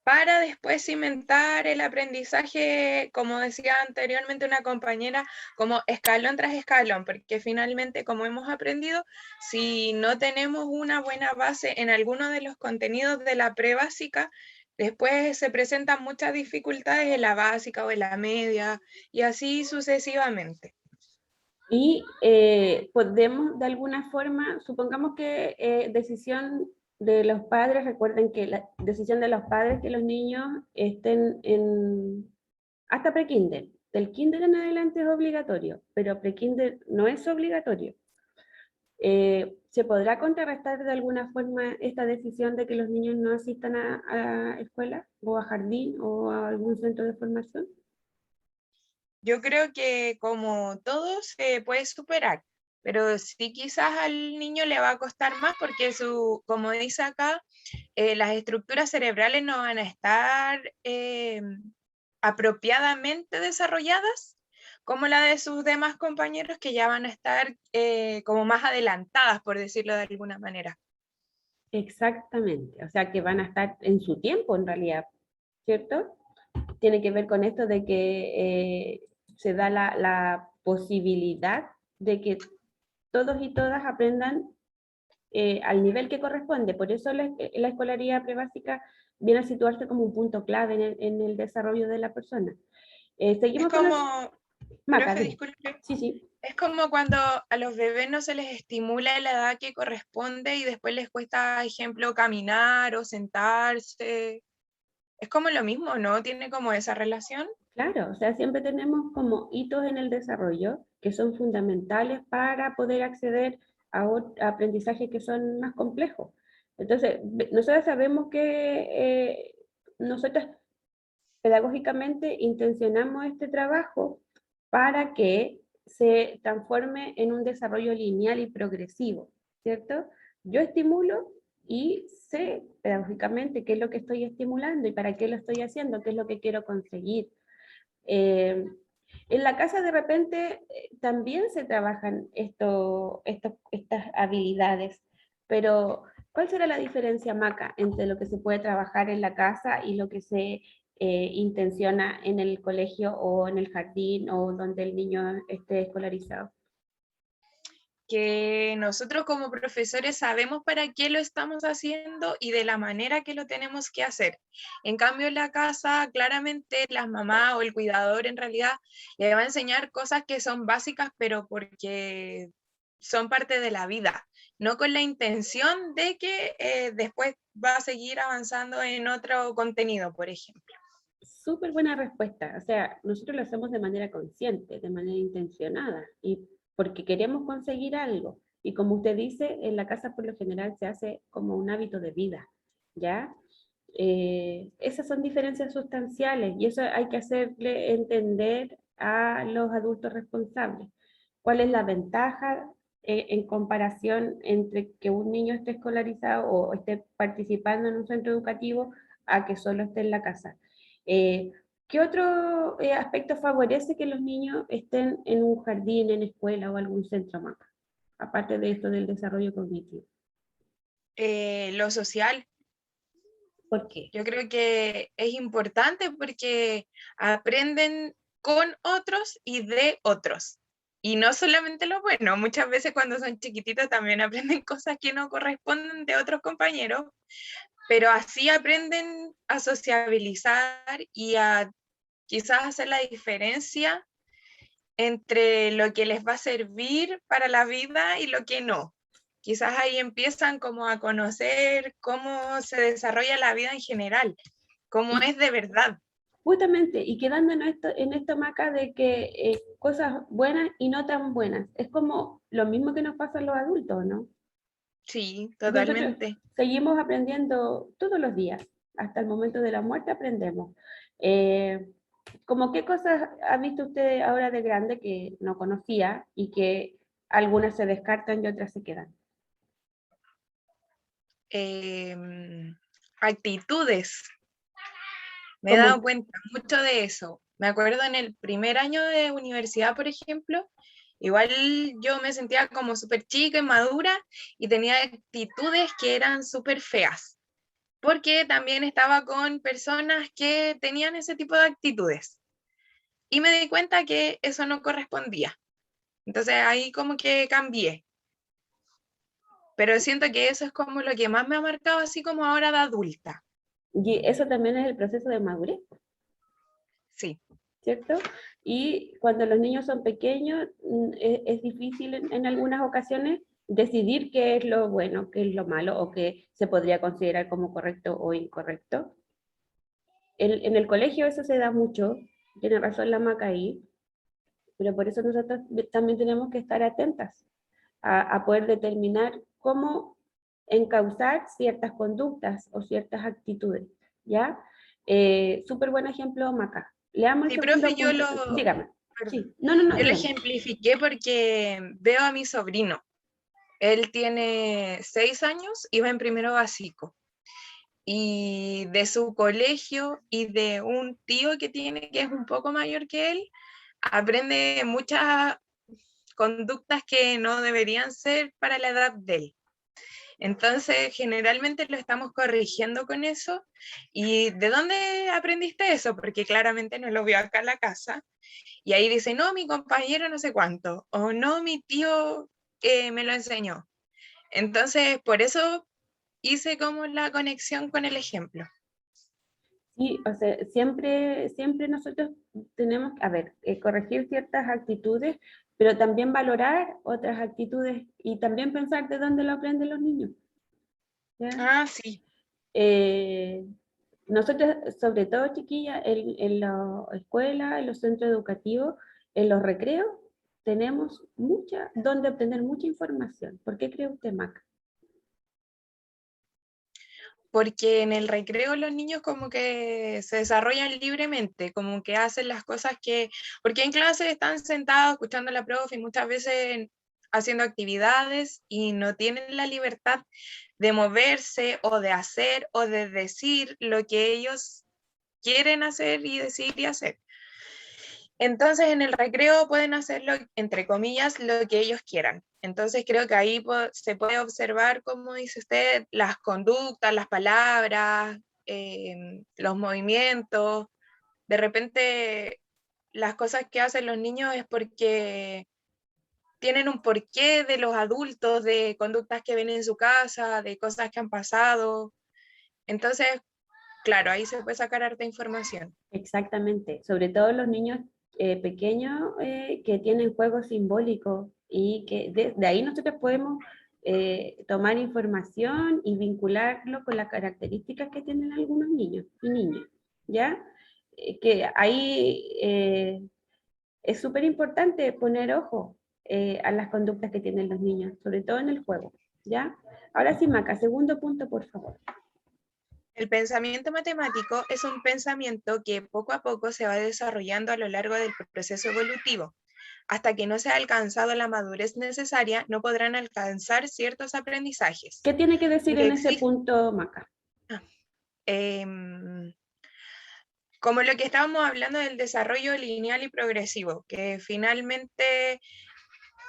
para después cimentar el aprendizaje, como decía anteriormente una compañera, como escalón tras escalón, porque finalmente, como hemos aprendido, si no tenemos una buena base en alguno de los contenidos de la prebásica, después se presentan muchas dificultades en la básica o en la media, y así sucesivamente. Y podemos de alguna forma, supongamos que decisión de los padres, recuerden que la decisión de los padres que los niños estén hasta prekinder. Del kinder en adelante es obligatorio, pero prekinder no es obligatorio. ¿Se podrá contrarrestar de alguna forma esta decisión de que los niños no asistan a escuela o a jardín o a algún centro de formación? Yo creo que como todo se puede superar, pero sí quizás al niño le va a costar más porque como dice acá, las estructuras cerebrales no van a estar apropiadamente desarrolladas como la de sus demás compañeros que ya van a estar como más adelantadas, por decirlo de alguna manera. Exactamente, o sea que van a estar en su tiempo en realidad, ¿cierto? Tiene que ver con esto de que se da la posibilidad de que todos y todas aprendan al nivel que corresponde. Por eso la escolaridad prebásica viene a situarse como un punto clave en el desarrollo de la persona. Seguimos Es como, Maca, profe, dime. disculpe, Sí, sí. es como cuando a los bebés no se les estimula la edad que corresponde y después les cuesta, ejemplo, caminar o sentarse. Es como lo mismo, ¿no? Tiene como esa relación. Claro, o sea, siempre tenemos como hitos en el desarrollo que son fundamentales para poder acceder a aprendizajes que son más complejos. Entonces, nosotros sabemos que nosotros pedagógicamente intencionamos este trabajo para que se transforme en un desarrollo lineal y progresivo, ¿cierto? Yo estimulo y sé pedagógicamente qué es lo que estoy estimulando y para qué lo estoy haciendo, qué es lo que quiero conseguir. En la casa de repente también se trabajan estas habilidades, pero ¿cuál será la diferencia, Maca, entre lo que se puede trabajar en la casa y lo que se intenciona en el colegio o en el jardín o donde el niño esté escolarizado? Que nosotros como profesores sabemos para qué lo estamos haciendo y de la manera que lo tenemos que hacer. En cambio, en la casa, claramente la mamá o el cuidador en realidad le va a enseñar cosas que son básicas, pero porque son parte de la vida, no con la intención de que después va a seguir avanzando en otro contenido, por ejemplo. Súper buena respuesta. O sea, nosotros lo hacemos de manera consciente, de manera intencionada, y porque queremos conseguir algo. Y como usted dice, en la casa por lo general se hace como un hábito de vida, ¿ya? Esas son diferencias sustanciales y eso hay que hacerle entender a los adultos responsables. ¿Cuál es la ventaja en comparación entre que un niño esté escolarizado o esté participando en un centro educativo a que solo esté en la casa? ¿Qué otro aspecto favorece que los niños estén en un jardín, en escuela o algún centro más? Aparte de esto del desarrollo cognitivo. Lo social. ¿Por qué? Yo creo que es importante porque aprenden con otros y de otros. Y no solamente lo bueno, muchas veces cuando son chiquititos también aprenden cosas que no corresponden de otros compañeros, pero así aprenden a sociabilizar y a quizás hacer la diferencia entre lo que les va a servir para la vida y lo que no. Quizás ahí empiezan como a conocer cómo se desarrolla la vida en general, cómo es de verdad. Justamente, y quedando en esto Maca, de que cosas buenas y no tan buenas. Es como lo mismo que nos pasa a los adultos, ¿no? Sí, Nosotros totalmente. seguimos aprendiendo todos los días. Hasta el momento de la muerte aprendemos. ¿Cómo qué cosas ha visto usted ahora de grande que no conocía y que algunas se descartan y otras se quedan? Actitudes. Me he ¿Cómo? dado cuenta mucho de eso. Me acuerdo en el primer año de universidad, por ejemplo, igual yo me sentía como súper chica y madura y tenía actitudes que eran súper feas, porque también estaba con personas que tenían ese tipo de actitudes. Y me di cuenta que eso no correspondía. Entonces ahí como que cambié. Pero siento que eso es como lo que más me ha marcado así como ahora de adulta. Y eso también es el proceso de madurez, Sí. ¿cierto? Y cuando los niños son pequeños, es difícil en algunas ocasiones decidir qué es lo bueno, qué es lo malo, o qué se podría considerar como correcto o incorrecto. En el colegio eso se da mucho, tiene razón la Maca ahí, pero por eso nosotros también tenemos que estar atentas a poder determinar cómo encauzar ciertas conductas o ciertas actitudes, ¿ya? Súper buen ejemplo, Maca. Leamos el Sí, segundo profe, punto. Dígame. perdón, Sí, no, yo lo dígame. ejemplifiqué porque veo a mi sobrino. Él tiene 6 años y va en primero básico. Y de su colegio y de un tío que tiene que es un poco mayor que él, aprende muchas conductas que no deberían ser para la edad de él. Entonces, generalmente lo estamos corrigiendo con eso. ¿Y de dónde aprendiste eso? Porque claramente no lo vio acá en la casa. Y ahí dice, no, mi compañero no sé cuánto, o no, mi tío me lo enseñó. Entonces, por eso hice como la conexión con el ejemplo. Sí, o sea, siempre nosotros tenemos que, a ver, corregir ciertas actitudes, pero también valorar otras actitudes y también pensar de dónde lo aprenden los niños. ¿Ya? Ah, sí. Nosotros, sobre todo chiquillas, en la escuela, en los centros educativos, en los recreos, tenemos donde obtener mucha información. ¿Por qué cree usted, Maca? Porque en el recreo los niños como que se desarrollan libremente, como que hacen las cosas porque en clase están sentados escuchando a la profe y muchas veces haciendo actividades y no tienen la libertad de moverse o de hacer o de decir lo que ellos quieren hacer y decir y hacer. Entonces en el recreo pueden hacerlo, entre comillas, lo que ellos quieran. Entonces creo que ahí se puede observar, como dice usted, las conductas, las palabras, los movimientos. De repente las cosas que hacen los niños es porque tienen un porqué de los adultos, de conductas que ven en su casa, de cosas que han pasado. Entonces, claro, ahí se puede sacar harta información. Exactamente, sobre todo los niños pequeños que tienen juegos simbólicos y que de ahí nosotros podemos tomar información y vincularlo con las características que tienen algunos niños y niñas, ¿ya? Que ahí es súper importante poner ojo a las conductas que tienen los niños, sobre todo en el juego, ¿ya? Ahora sí, Maca, segundo punto, por favor. El pensamiento matemático es un pensamiento que poco a poco se va desarrollando a lo largo del proceso evolutivo. Hasta que no se ha alcanzado la madurez necesaria, no podrán alcanzar ciertos aprendizajes. ¿Qué tiene que decir en ese punto, Maca? Como lo que estábamos hablando del desarrollo lineal y progresivo, que finalmente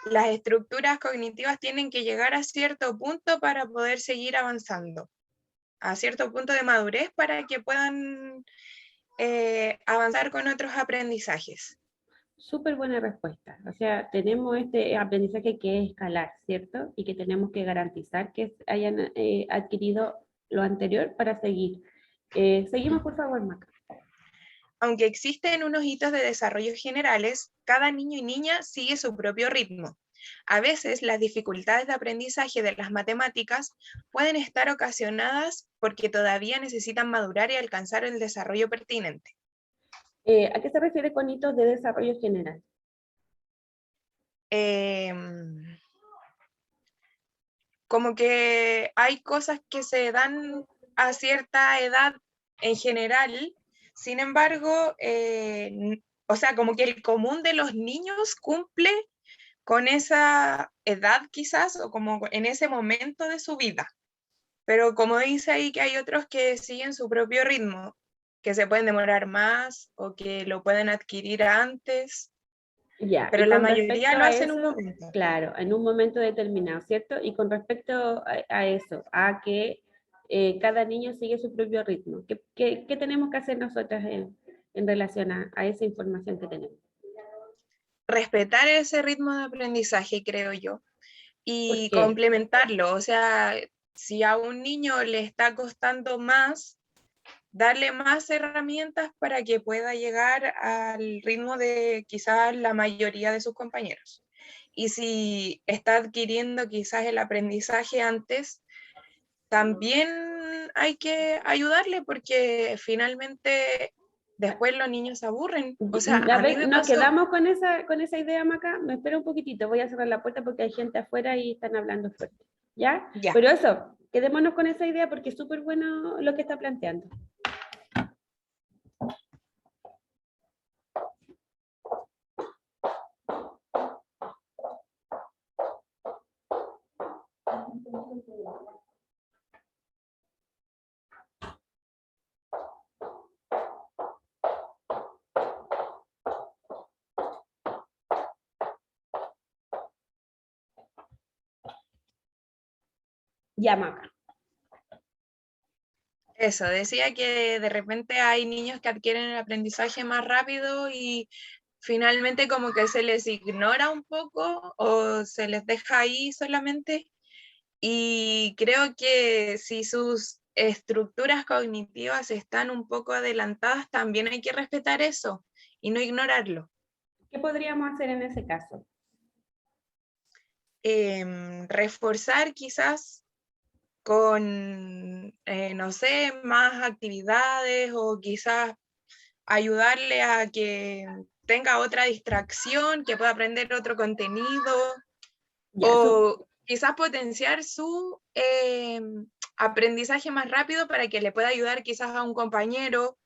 las estructuras cognitivas tienen que llegar a cierto punto para poder seguir avanzando, a cierto punto de madurez para que puedan avanzar con otros aprendizajes. Súper buena respuesta. O sea, tenemos este aprendizaje que es escalar, ¿cierto? Y que tenemos que garantizar que hayan adquirido lo anterior para seguir. Seguimos, por favor, Maca. Aunque existen unos hitos de desarrollo generales, cada niño y niña sigue su propio ritmo. A veces las dificultades de aprendizaje de las matemáticas pueden estar ocasionadas porque todavía necesitan madurar y alcanzar el desarrollo pertinente. ¿A qué se refiere con hitos de desarrollo general? Como que hay cosas que se dan a cierta edad en general, sin embargo, o sea, como que el común de los niños cumple con esa edad quizás, o como en ese momento de su vida. Pero como dice ahí que hay otros que siguen su propio ritmo, que se pueden demorar más o que lo pueden adquirir antes. Ya, pero la mayoría lo hace en un momento. Claro, en un momento determinado, ¿cierto? Y con respecto a eso, a que cada niño sigue su propio ritmo, ¿qué tenemos que hacer nosotras en relación a esa información que tenemos? Respetar ese ritmo de aprendizaje, creo yo, y ¿Por qué? complementarlo. O sea, si a un niño le está costando más, darle más herramientas para que pueda llegar al ritmo de quizás la mayoría de sus compañeros. Y si está adquiriendo quizás el aprendizaje antes, también hay que ayudarle porque finalmente después los niños se aburren. O sea, A a mí ver, me nos pasó. quedamos con esa idea, Maca. Me espera un poquitito, voy a cerrar la puerta porque hay gente afuera y están hablando fuerte. ¿Ya? Ya. Pero eso, quedémonos con esa idea porque es súper bueno lo que está planteando. Ya, Maca. Eso, decía que de repente hay niños que adquieren el aprendizaje más rápido y finalmente como que se les ignora un poco o se les deja ahí solamente. Y creo que si sus estructuras cognitivas están un poco adelantadas, también hay que respetar eso y no ignorarlo. ¿Qué podríamos hacer en ese caso? Reforzar quizás con, no sé, más actividades o quizás ayudarle a que tenga otra distracción, que pueda aprender otro contenido, Ya, o quizás potenciar su aprendizaje más rápido para que le pueda ayudar quizás a un compañero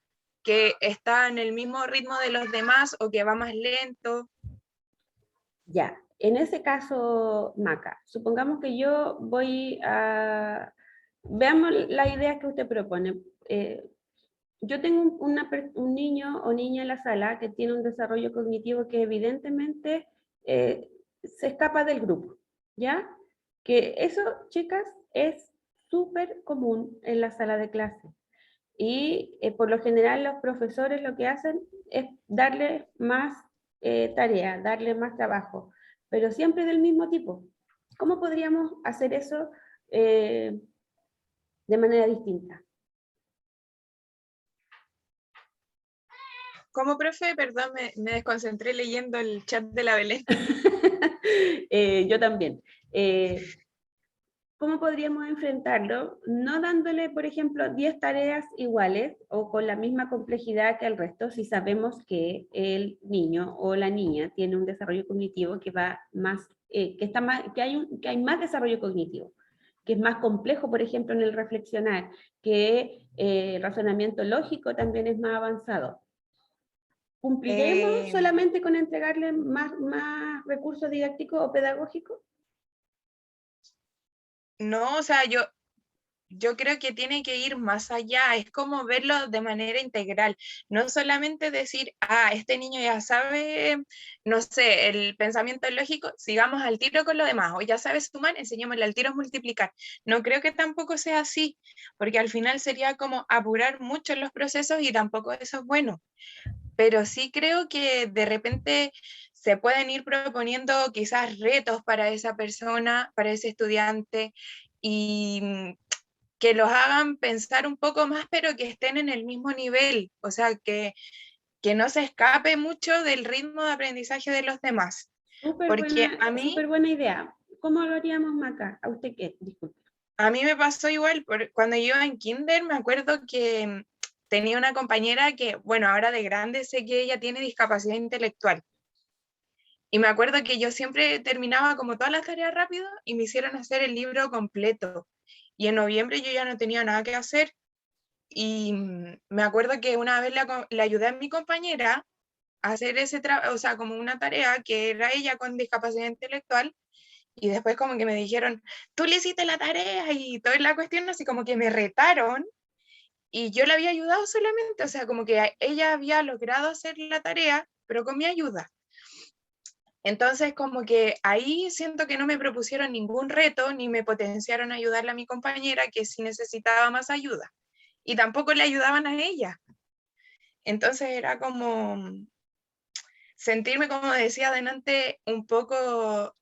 que está en el mismo ritmo de los demás o que va más lento. ya, en ese caso, Maca, supongamos que yo voy a... Veamos la idea que usted propone. Yo tengo un niño o niña en la sala que tiene un desarrollo cognitivo que evidentemente se escapa del grupo, ¿ya? Que eso, chicas, es súper común en la sala de clase. Y por lo general los profesores lo que hacen es darle más tarea, darle más trabajo, pero siempre del mismo tipo. ¿Cómo podríamos hacer eso de manera distinta? ¿Cómo, profe? Perdón, me desconcentré leyendo el chat de la Belén. Yo también. ¿Cómo podríamos enfrentarlo? No dándole, por ejemplo, 10 tareas iguales o con la misma complejidad que el resto, si sabemos que el niño o la niña tiene un desarrollo cognitivo que va más, que hay más desarrollo cognitivo, que es más complejo, por ejemplo, en el reflexionar, que el razonamiento lógico también es más avanzado. ¿Cumpliremos solamente con entregarle más recursos didácticos o pedagógicos? No, o sea, yo creo que tiene que ir más allá, es como verlo de manera integral, no solamente decir, este niño ya sabe, no sé, el pensamiento lógico, sigamos al tiro con lo demás, o ya sabe sumar, enseñémosle al tiro a multiplicar. No creo que tampoco sea así, porque al final sería como apurar mucho los procesos y tampoco eso es bueno. Pero sí creo que de repente se pueden ir proponiendo quizás retos para esa persona, para ese estudiante, y que los hagan pensar un poco más, pero que estén en el mismo nivel, o sea, que no se escape mucho del ritmo de aprendizaje de los demás. Porque súper buena idea. ¿Cómo lo haríamos, Maca? ¿A usted qué? Disculpe. A mí me pasó igual, cuando yo iba en kinder, me acuerdo que tenía una compañera que, bueno, ahora de grande sé que ella tiene discapacidad intelectual. Y me acuerdo que yo siempre terminaba como todas las tareas rápido y me hicieron hacer el libro completo. Y en noviembre yo ya no tenía nada que hacer. Y me acuerdo que una vez le ayudé a mi compañera a hacer ese trabajo, o sea, como una tarea que era ella con discapacidad intelectual. Y después como que me dijeron, tú le hiciste la tarea y toda la cuestión, así como que me retaron. Y yo le había ayudado solamente, o sea, como que ella había logrado hacer la tarea, pero con mi ayuda. Entonces, como que ahí siento que no me propusieron ningún reto, ni me potenciaron a ayudarle a mi compañera que sí necesitaba más ayuda. Y tampoco le ayudaban a ella. Entonces era como sentirme, como decía adelante, un poco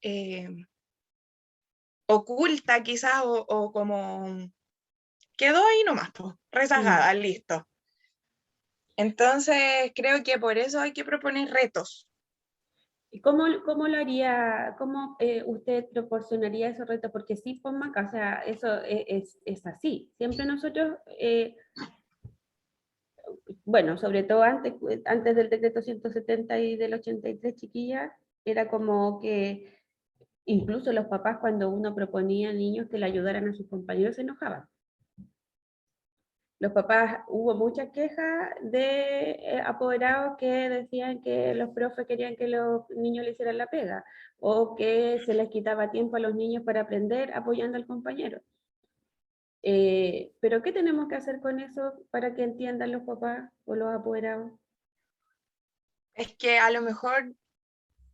oculta quizás, o como quedó ahí nomás, pues, rezagada, listo. Entonces creo que por eso hay que proponer retos. ¿Y cómo lo haría, cómo usted proporcionaría esos retos? Porque sí, pues, Maca, o sea, eso es así. Siempre nosotros, bueno, sobre todo antes del decreto 170 y del 83, chiquillas, era como que incluso los papás, cuando uno proponía a niños que le ayudaran a sus compañeros, se enojaban. Los papás, hubo muchas quejas de apoderados que decían que los profes querían que los niños le hicieran la pega, o que se les quitaba tiempo a los niños para aprender apoyando al compañero. Pero ¿qué tenemos que hacer con eso para que entiendan los papás o los apoderados? Es que a lo mejor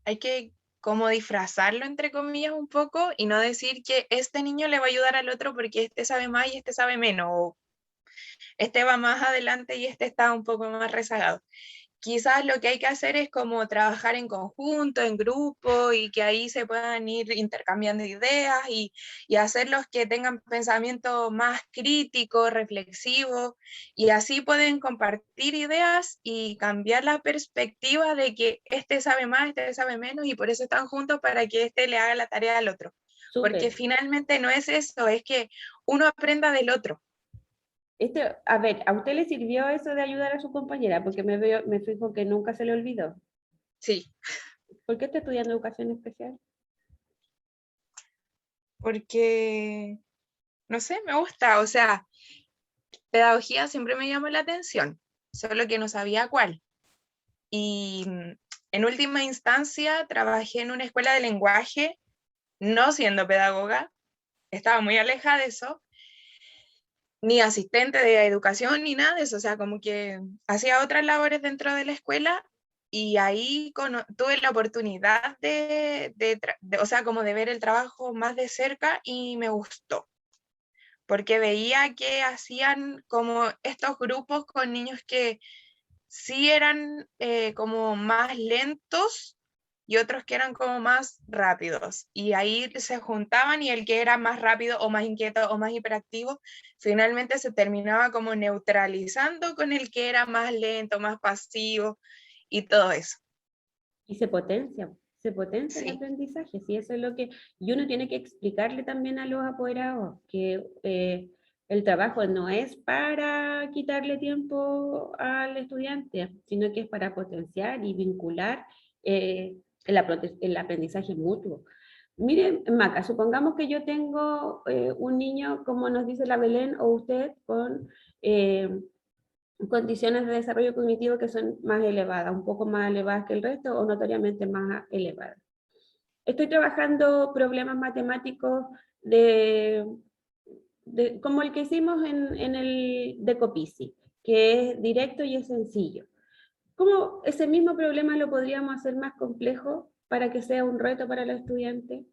hay que como disfrazarlo entre comillas un poco y no decir que este niño le va a ayudar al otro porque este sabe más y este sabe menos, o este va más adelante y este está un poco más rezagado. Quizás lo que hay que hacer es como trabajar en conjunto, en grupo, y que ahí se puedan ir intercambiando ideas y hacerlos que tengan pensamiento más crítico, reflexivo, y así pueden compartir ideas y cambiar la perspectiva de que este sabe más, este sabe menos, y por eso están juntos para que este le haga la tarea al otro. Súper. Porque finalmente no es eso, es que uno aprenda del otro. A ver, ¿a usted le sirvió eso de ayudar a su compañera? Porque me fijo que nunca se le olvidó. Sí, ¿Por qué estás estudiando educación especial? porque, no sé, me gusta, o sea, pedagogía siempre me llamó la atención, solo que no sabía cuál. Y en última instancia trabajé en una escuela de lenguaje, no siendo pedagoga, estaba muy alejada de eso, ni asistente de educación ni nada de eso, o sea, como que hacía otras labores dentro de la escuela y ahí tuve la oportunidad o sea, como de ver el trabajo más de cerca y me gustó, porque veía que hacían como estos grupos con niños que sí eran como más lentos y otros que eran como más rápidos. Y ahí se juntaban y el que era más rápido o más inquieto o más hiperactivo, finalmente se terminaba como neutralizando con el que era más lento, más pasivo y todo eso. Y se potencia el Sí. aprendizaje, sí, eso es lo que, y uno tiene que explicarle también a los apoderados, que el trabajo no es para quitarle tiempo al estudiante, sino que es para potenciar y vincular el aprendizaje mutuo. Miren, Maca, supongamos que yo tengo un niño, como nos dice la Belén, o usted, con condiciones de desarrollo cognitivo que son más elevadas, un poco más elevadas que el resto o notoriamente más elevadas. Estoy trabajando problemas matemáticos como el que hicimos en el de Copici, que es directo y es sencillo. ¿Cómo ese mismo problema lo podríamos hacer más complejo para que sea un reto para los estudiantes?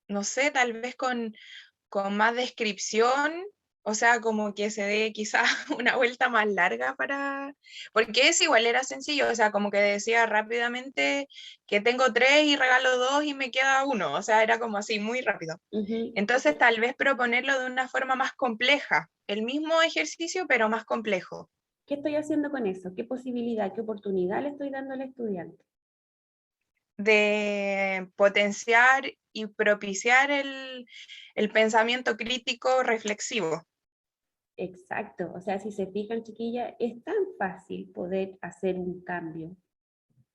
No sé, tal vez con más descripción, o sea, como que se dé quizás una vuelta más larga porque es igual, era sencillo, o sea, como que decía rápidamente que tengo 3 y regalo 2 y me queda 1, o sea, era como así, muy rápido. Entonces, tal vez proponerlo de una forma más compleja, el mismo ejercicio, pero más complejo. ¿Qué estoy haciendo con eso? ¿Qué posibilidad, qué oportunidad le estoy dando al estudiante? De potenciar y propiciar el pensamiento crítico reflexivo. Exacto, o sea, si se fijan, chiquilla, es tan fácil poder hacer un cambio.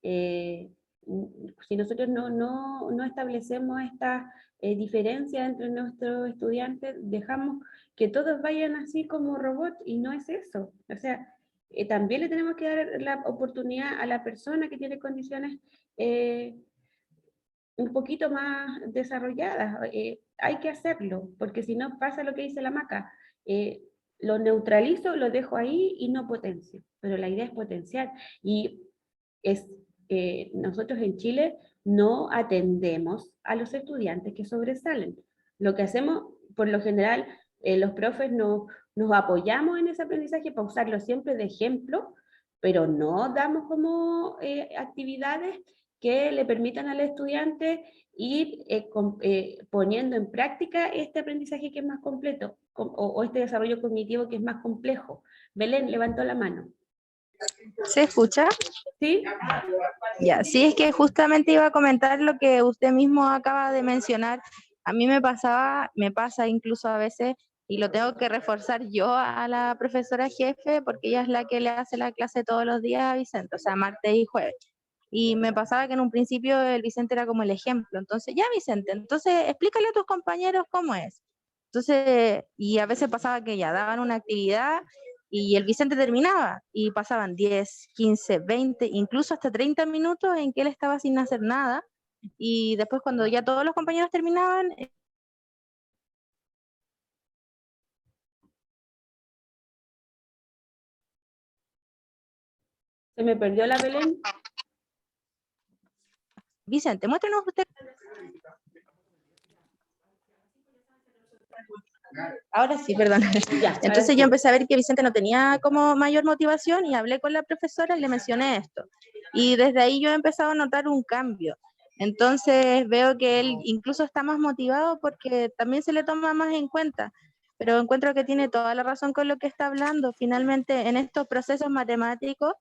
Si nosotros no establecemos esta diferencia entre nuestros estudiantes, dejamos que todos vayan así como robots y no es eso. O sea, también le tenemos que dar la oportunidad a la persona que tiene condiciones un poquito más desarrolladas. Hay que hacerlo, porque si no pasa lo que dice la Maca. Lo neutralizo, lo dejo ahí y no potencio. Pero la idea es potenciar. Y es, nosotros en Chile no atendemos a los estudiantes que sobresalen. Lo que hacemos, por lo general, los profes nos apoyamos en ese aprendizaje para usarlo siempre de ejemplo, pero no damos como actividades que le permitan al estudiante ir poniendo en práctica este aprendizaje que es más completo o este desarrollo cognitivo que es más complejo. Belén levantó la mano. ¿Se escucha? ¿Sí? Ya, sí, es que justamente iba a comentar lo que usted mismo acaba de mencionar. A mí me pasa incluso a veces, y lo tengo que reforzar yo a la profesora jefe, porque ella es la que le hace la clase todos los días a Vicente, o sea, martes y jueves. Y me pasaba que en un principio el Vicente era como el ejemplo. Entonces, ya Vicente, entonces explícale a tus compañeros cómo es. Entonces, y a veces pasaba que ya daban una actividad y el Vicente terminaba y pasaban 10, 15, 20, incluso hasta 30 minutos en que él estaba sin hacer nada. Y después cuando ya todos los compañeros terminaban, ¿Se me perdió la Belén? Vicente, muéstrenos usted. Ahora sí, perdón. Ya, Entonces yo empecé a ver que Vicente no tenía como mayor motivación y hablé con la profesora y le mencioné esto. Y desde ahí yo he empezado a notar un cambio. Entonces veo que él incluso está más motivado porque también se le toma más en cuenta. Pero encuentro que tiene toda la razón con lo que está hablando. Finalmente, en estos procesos matemáticos,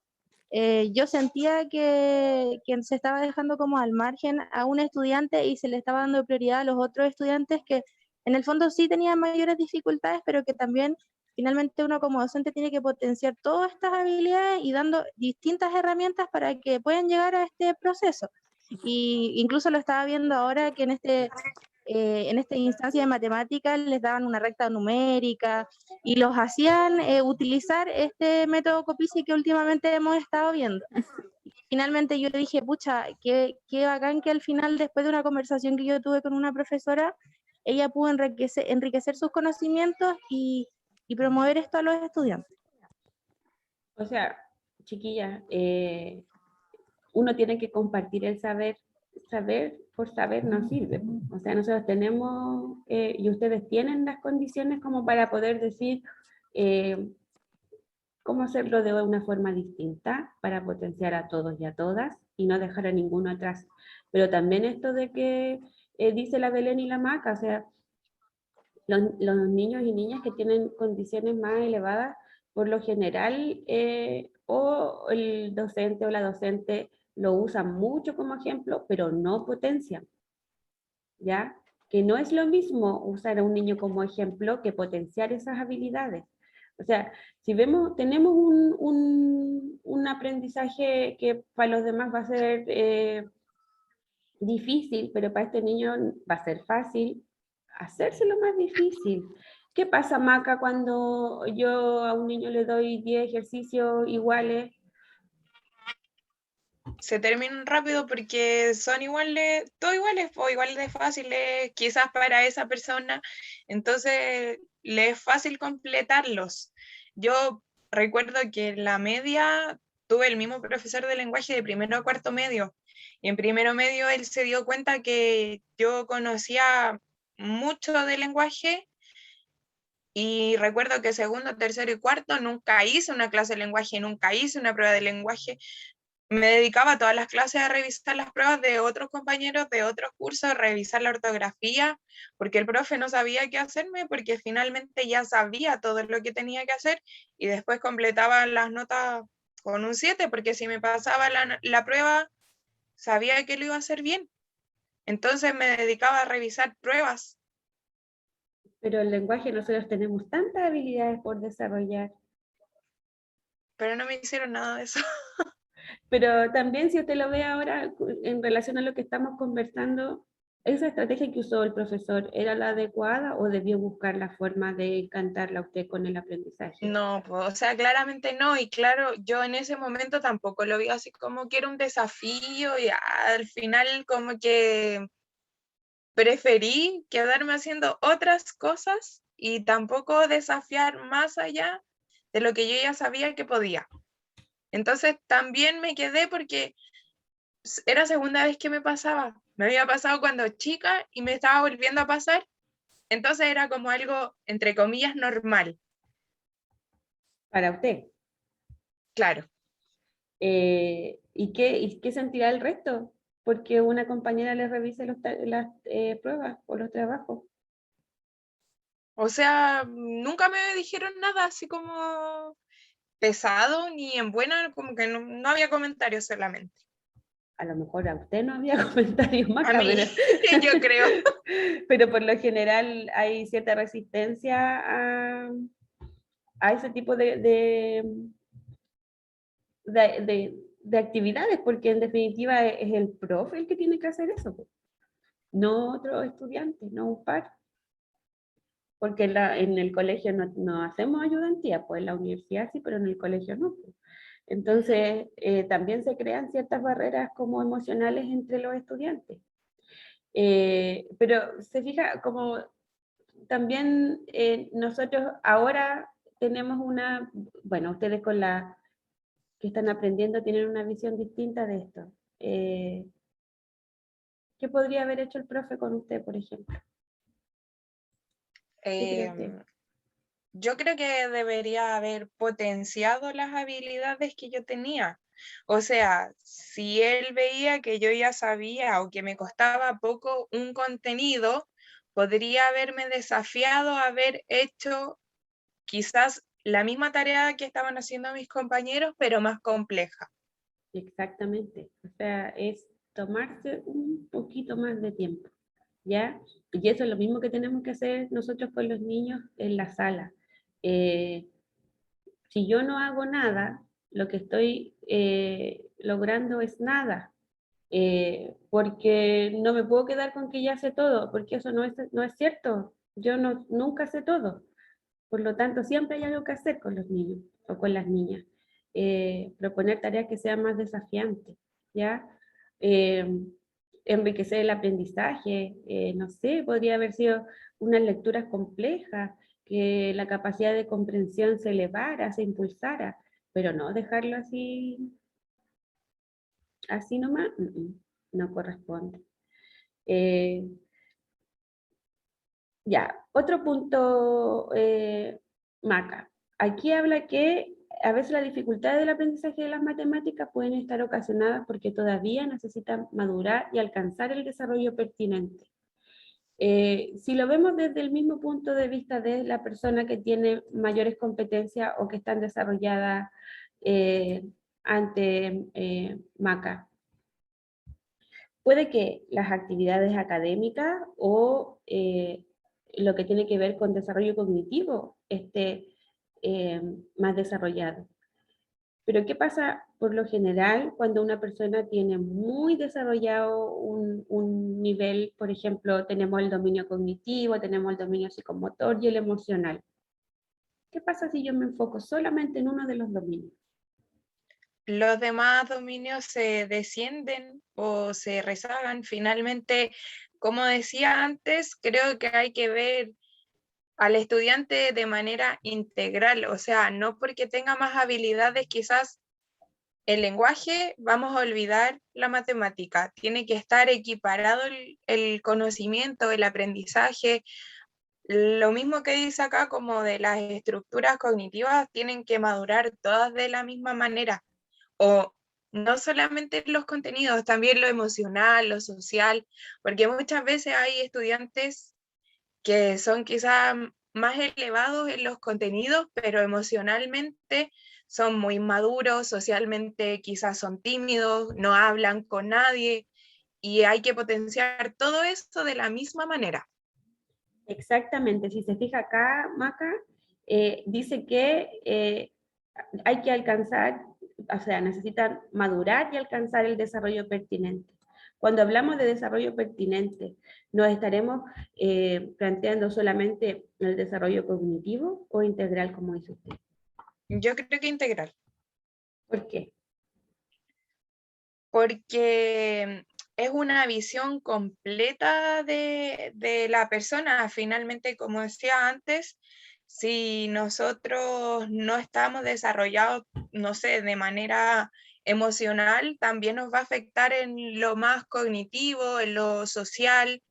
yo sentía que se estaba dejando como al margen a un estudiante y se le estaba dando prioridad a los otros estudiantes que en el fondo sí tenían mayores dificultades, pero que también finalmente uno como docente tiene que potenciar todas estas habilidades y dando distintas herramientas para que puedan llegar a este proceso. Y incluso lo estaba viendo ahora que en esta instancia de matemáticas les daban una recta numérica y los hacían utilizar este método Copici que últimamente hemos estado viendo. Finalmente yo dije, pucha, qué bacán que al final, después de una conversación que yo tuve con una profesora, ella pudo enriquecer sus conocimientos y promover esto a los estudiantes. O sea, chiquilla, uno tiene que compartir el saber. Saber por saber no sirve. O sea, nosotros tenemos, y ustedes tienen las condiciones como para poder decir cómo hacerlo de una forma distinta para potenciar a todos y a todas y no dejar a ninguno atrás. Pero también esto de que dice la Belén y la Maca, o sea, los niños y niñas que tienen condiciones más elevadas, por lo general, o el docente o la docente lo usan mucho como ejemplo, pero no potencian, ¿ya? Que no es lo mismo usar a un niño como ejemplo que potenciar esas habilidades. O sea, si vemos, tenemos un aprendizaje que para los demás va a ser difícil, pero para este niño va a ser fácil, hacérselo más difícil. ¿Qué pasa, Maca, cuando yo a un niño le doy 10 ejercicios iguales? Se terminan rápido porque son iguales, todo iguales o igual de fáciles, quizás para esa persona, entonces le es fácil completarlos. Yo recuerdo que en la media tuve el mismo profesor de lenguaje de primero a cuarto medio, y en primero medio él se dio cuenta que yo conocía mucho de lenguaje, y recuerdo que segundo, tercero y cuarto nunca hice una clase de lenguaje, nunca hice una prueba de lenguaje. Me dedicaba a todas las clases a revisar las pruebas de otros compañeros de otros cursos, revisar la ortografía, porque el profe no sabía qué hacerme, porque finalmente ya sabía todo lo que tenía que hacer y después completaba las notas con un 7, porque si me pasaba la prueba, sabía que lo iba a hacer bien. Entonces me dedicaba a revisar pruebas. Pero el lenguaje nosotros tenemos tantas habilidades por desarrollar. Pero no me hicieron nada de eso. Pero también si usted lo ve ahora en relación a lo que estamos conversando, ¿esa estrategia que usó el profesor era la adecuada o debió buscar la forma de encantarla a usted con el aprendizaje? No, pues, o sea, claramente no, y claro, yo en ese momento tampoco lo vi así como que era un desafío y al final como que preferí quedarme haciendo otras cosas y tampoco desafiar más allá de lo que yo ya sabía que podía. Entonces también me quedé porque era segunda vez que me pasaba. Me había pasado cuando chica y me estaba volviendo a pasar. Entonces era como algo, entre comillas, normal. Para usted. Claro. ¿Y qué sentirá el resto? Porque una compañera le revise las pruebas o los trabajos. O sea, nunca me dijeron nada así como pesado, ni en buena, como que no había comentarios solamente. A lo mejor a usted no había comentarios más, A mí, yo creo. Pero por lo general hay cierta resistencia a ese tipo de actividades, porque en definitiva es el profe el que tiene que hacer eso, no otro estudiante, no un par. Porque en el colegio no hacemos ayudantía, pues en la universidad sí, pero en el colegio no. Entonces, también se crean ciertas barreras como emocionales entre los estudiantes. Pero se fija, como también nosotros ahora tenemos bueno, ustedes con la que están aprendiendo tienen una visión distinta de esto. ¿Qué podría haber hecho el profe con usted, por ejemplo? Yo creo que debería haber potenciado las habilidades que yo tenía. O sea, si él veía que yo ya sabía o que me costaba poco un contenido, podría haberme desafiado a haber hecho quizás la misma tarea que estaban haciendo mis compañeros, pero más compleja. Exactamente. O sea, es tomarse un poquito más de tiempo. ¿ya? Y eso es lo mismo que tenemos que hacer nosotros con los niños en la sala. Si yo no hago nada, lo que estoy logrando es nada, porque no me puedo quedar con que ya sé todo, porque eso no es cierto. Yo nunca sé todo. Por lo tanto, siempre hay algo que hacer con los niños o con las niñas. Proponer tareas que sean más desafiantes, ¿ya? Eh, Enriquecer el aprendizaje, no sé, podría haber sido unas lecturas complejas, que la capacidad de comprensión se elevara, se impulsara, pero no dejarlo así nomás, no corresponde. Ya, otro punto, Maca. Aquí habla que a veces las dificultades del aprendizaje de las matemáticas pueden estar ocasionadas porque todavía necesitan madurar y alcanzar el desarrollo pertinente. Si lo vemos desde el mismo punto de vista de la persona que tiene mayores competencias o que están desarrolladas ante Maca, puede que las actividades académicas o lo que tiene que ver con desarrollo cognitivo esté más desarrollado. Pero ¿qué pasa por lo general cuando una persona tiene muy desarrollado un nivel? Por ejemplo, tenemos el dominio cognitivo, tenemos el dominio psicomotor y el emocional. ¿Qué pasa si yo me enfoco solamente en uno de los dominios? Los demás dominios se descienden o se rezagan. Finalmente, como decía antes, creo que hay que ver al estudiante de manera integral, o sea, no porque tenga más habilidades, quizás el lenguaje, vamos a olvidar la matemática, tiene que estar equiparado el conocimiento, el aprendizaje, lo mismo que dice acá como de las estructuras cognitivas, tienen que madurar todas de la misma manera, o no solamente los contenidos, también lo emocional, lo social, porque muchas veces hay estudiantes que son quizás más elevados en los contenidos, pero emocionalmente son muy maduros, socialmente quizás son tímidos, no hablan con nadie y hay que potenciar todo esto de la misma manera. Exactamente, si se fija acá, Maca, dice que hay que alcanzar, o sea, necesitan madurar y alcanzar el desarrollo pertinente. Cuando hablamos de desarrollo pertinente, ¿nos estaremos planteando solamente el desarrollo cognitivo o integral, como dice usted? Yo creo que integral. ¿Por qué? Porque es una visión completa de la persona. Finalmente, como decía antes, si nosotros no estamos desarrollados, no sé, de manera emocional, también nos va a afectar en lo más cognitivo, en lo social,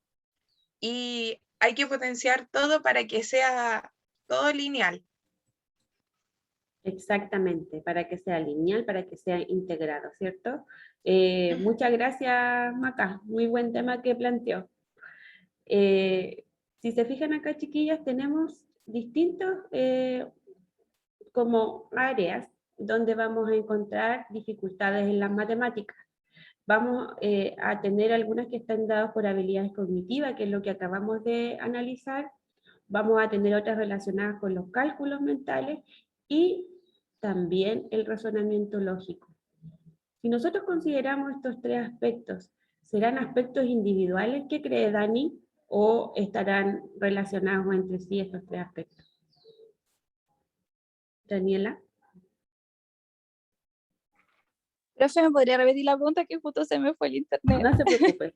y hay que potenciar todo para que sea todo lineal. Exactamente, para que sea lineal, para que sea integrado, ¿cierto? Muchas gracias, Maca. Muy buen tema que planteó. Si se fijan acá, chiquillas, tenemos distintos como áreas donde vamos a encontrar dificultades en las matemáticas. Vamos a tener algunas que están dadas por habilidades cognitivas, que es lo que acabamos de analizar. Vamos a tener otras relacionadas con los cálculos mentales y también el razonamiento lógico. Si nosotros consideramos estos tres aspectos, ¿serán aspectos individuales? ¿Qué cree Dani? ¿O estarán relacionados entre sí estos tres aspectos? Daniela. Profe, ¿me podría repetir la pregunta que justo se me fue el internet? No se preocupe.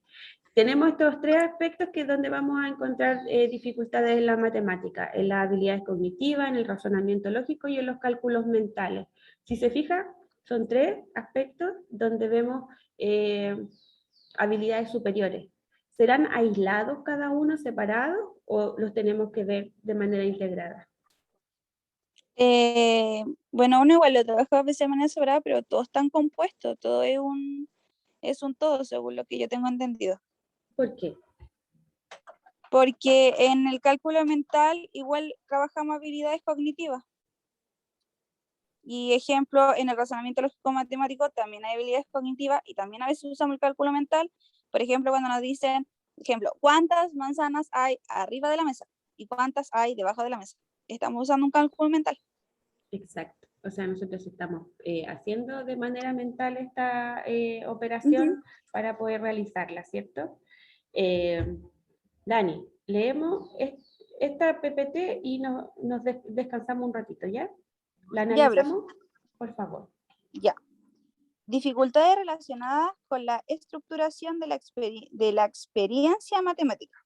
Tenemos estos tres aspectos que es donde vamos a encontrar dificultades en la matemática, en las habilidades cognitivas, en el razonamiento lógico y en los cálculos mentales. Si se fija, son tres aspectos donde vemos habilidades superiores. ¿Serán aislados cada uno, separados, o los tenemos que ver de manera integrada? Bueno, uno igual lo trabaja a veces de manera separada, pero todos están compuestos, todo es un todo, según lo que yo tengo entendido. ¿Por qué? Porque en el cálculo mental igual trabajamos habilidades cognitivas. Y ejemplo, en el razonamiento lógico matemático también hay habilidades cognitivas y también a veces usamos el cálculo mental. Por ejemplo, cuando nos dicen Ejemplo, ¿cuántas manzanas hay arriba de la mesa? ¿Y cuántas hay debajo de la mesa? Estamos usando un cálculo mental. Exacto. O sea, nosotros estamos haciendo de manera mental esta operación para poder realizarla, ¿cierto? Dani, leemos esta PPT y nos descansamos un ratito, ¿ya? ¿La Ya, profe. analizamos? Por favor. Ya. Dificultades relacionadas con la estructuración de la experiencia matemática.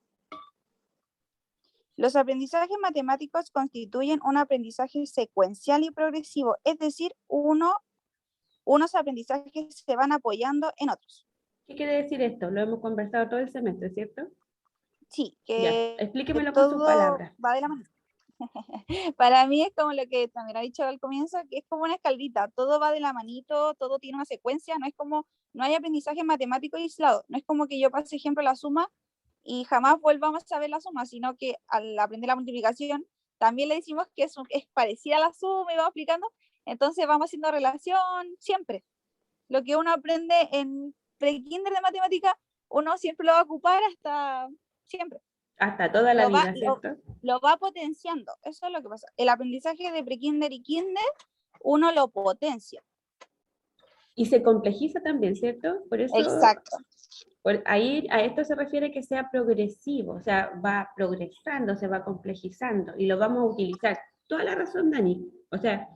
Los aprendizajes matemáticos constituyen un aprendizaje secuencial y progresivo, es decir, unos aprendizajes se van apoyando en otros. ¿Qué quiere decir esto? Lo hemos conversado todo el semestre, ¿cierto? Sí, Ya, que explíquemelo con sus todo palabras. va de la mano. Para mí es como lo que también ha dicho al comienzo, que es como una escalita, todo va de la manito, todo tiene una secuencia, no hay aprendizaje matemático aislado, no es como que yo pase, ejemplo, la suma y jamás volvamos a ver la suma, sino que al aprender la multiplicación también le decimos que es parecida a la suma y vamos aplicando, entonces vamos haciendo relación siempre. Lo que uno aprende en pre-kinder de matemática, uno siempre lo va a ocupar hasta siempre. Hasta toda la vida, ¿cierto? Lo va potenciando, eso es lo que pasa. El aprendizaje de pre-kinder y kinder, uno lo potencia. Y se complejiza también, ¿cierto? Por eso, exacto. Ahí a esto se refiere que sea progresivo, o sea, va progresando, se va complejizando y lo vamos a utilizar. Toda la razón, Dani. O sea,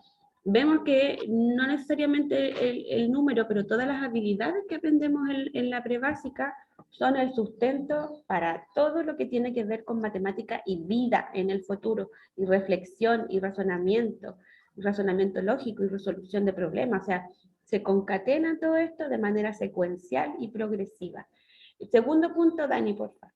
vemos que no necesariamente el número, pero todas las habilidades que aprendemos en la prebásica son el sustento para todo lo que tiene que ver con matemática y vida en el futuro, y reflexión y razonamiento lógico y resolución de problemas. O sea, se concatena todo esto de manera secuencial y progresiva. El segundo punto, Dani, por favor.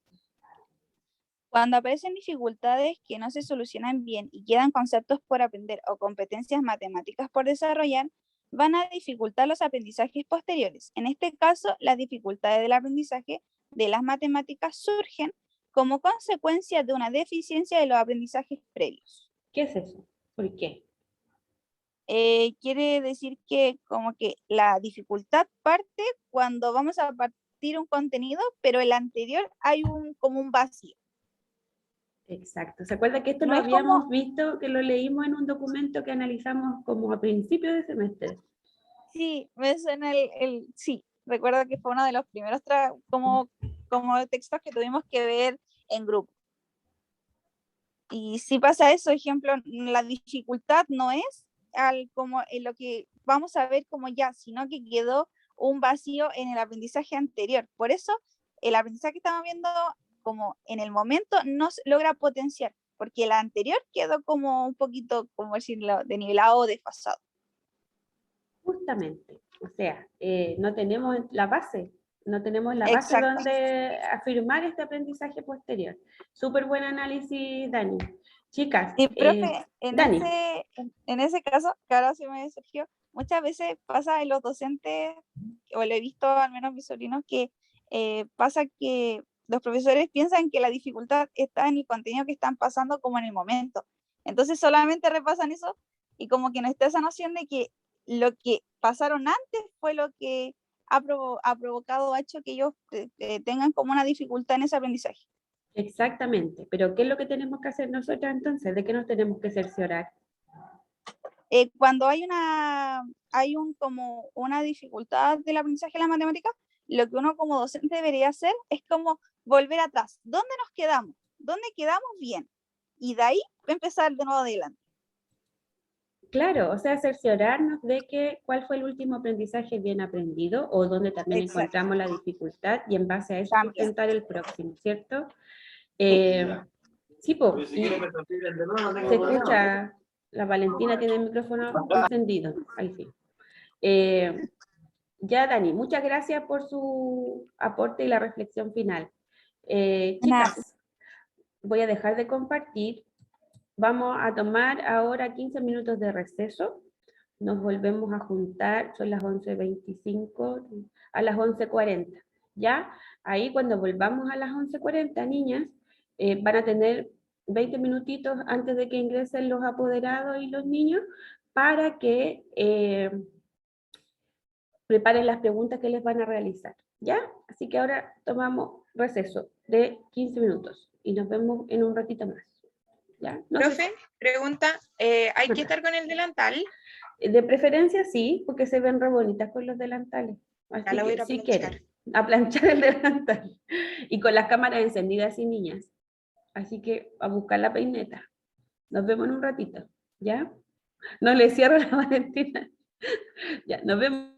Cuando aparecen dificultades que no se solucionan bien y quedan conceptos por aprender o competencias matemáticas por desarrollar, van a dificultar los aprendizajes posteriores. En este caso, las dificultades del aprendizaje de las matemáticas surgen como consecuencia de una deficiencia de los aprendizajes previos. ¿Qué es eso? ¿Por qué? Quiere decir que como que la dificultad parte cuando vamos a partir un contenido, pero el anterior hay como un vacío. Exacto. ¿Se acuerda que esto No lo es habíamos como... visto, que lo leímos en un documento que analizamos como a principio de semestre? Sí, me suena sí, recuerdo que fue uno de los primeros como textos que tuvimos que ver en grupo. Y si pasa eso, ejemplo, la dificultad no es como en lo que vamos a ver como ya, sino que quedó un vacío en el aprendizaje anterior. Por eso, el aprendizaje que estamos viendo como en el momento no se logra potenciar, porque el anterior quedó como un poquito, como decirlo, desnivelado o desfasado. Justamente, o sea, no tenemos la base, donde afirmar este aprendizaje posterior. Súper buen análisis, Dani. Chicas, Y profe, Dani. en ese caso, que ahora se me surgió, muchas veces pasa en los docentes, o lo he visto al menos mis sobrinos, que pasa que los profesores piensan que la dificultad está en el contenido que están pasando como en el momento. Entonces solamente repasan eso y como que no está esa noción de que lo que pasaron antes fue lo que ha provocado, ha hecho que ellos tengan como una dificultad en ese aprendizaje. Exactamente, pero ¿qué es lo que tenemos que hacer nosotras entonces? ¿De qué nos tenemos que cerciorar? Cuando hay como una dificultad del aprendizaje de la matemática, lo que uno como docente debería hacer es como volver atrás. ¿Dónde nos quedamos? ¿Dónde quedamos bien? Y de ahí empezar de nuevo adelante. Claro, o sea, cerciorarnos de cuál fue el último aprendizaje bien aprendido o donde también encontramos la dificultad y en base a eso sustentar el próximo, ¿cierto? Sí, pues, se escucha, la Valentina tiene el micrófono encendido, ahí sí. Ya, Dani, muchas gracias por su aporte y la reflexión final. Chicas, voy a dejar de compartir. Vamos a tomar ahora 15 minutos de receso. Nos volvemos a juntar, son las 11:25, a las 11:40. ¿Ya? Ahí cuando volvamos a las 11:40, niñas, van a tener 20 minutitos antes de que ingresen los apoderados y los niños para que preparen las preguntas que les van a realizar. ¿Ya? Así que ahora tomamos receso de 15 minutos y nos vemos en un ratito más. ¿Ya? No sé Profe, pregunta, ¿hay que estar con el delantal? de preferencia sí, porque se ven re bonitas con los delantales. Ya Así la voy a ir que a si planchar. quieren, a planchar el delantal. Y con las cámaras encendidas y niñas. Así que a buscar la peineta. Nos vemos en un ratito, ¿ya? No le cierro la Valentina. Ya, nos vemos.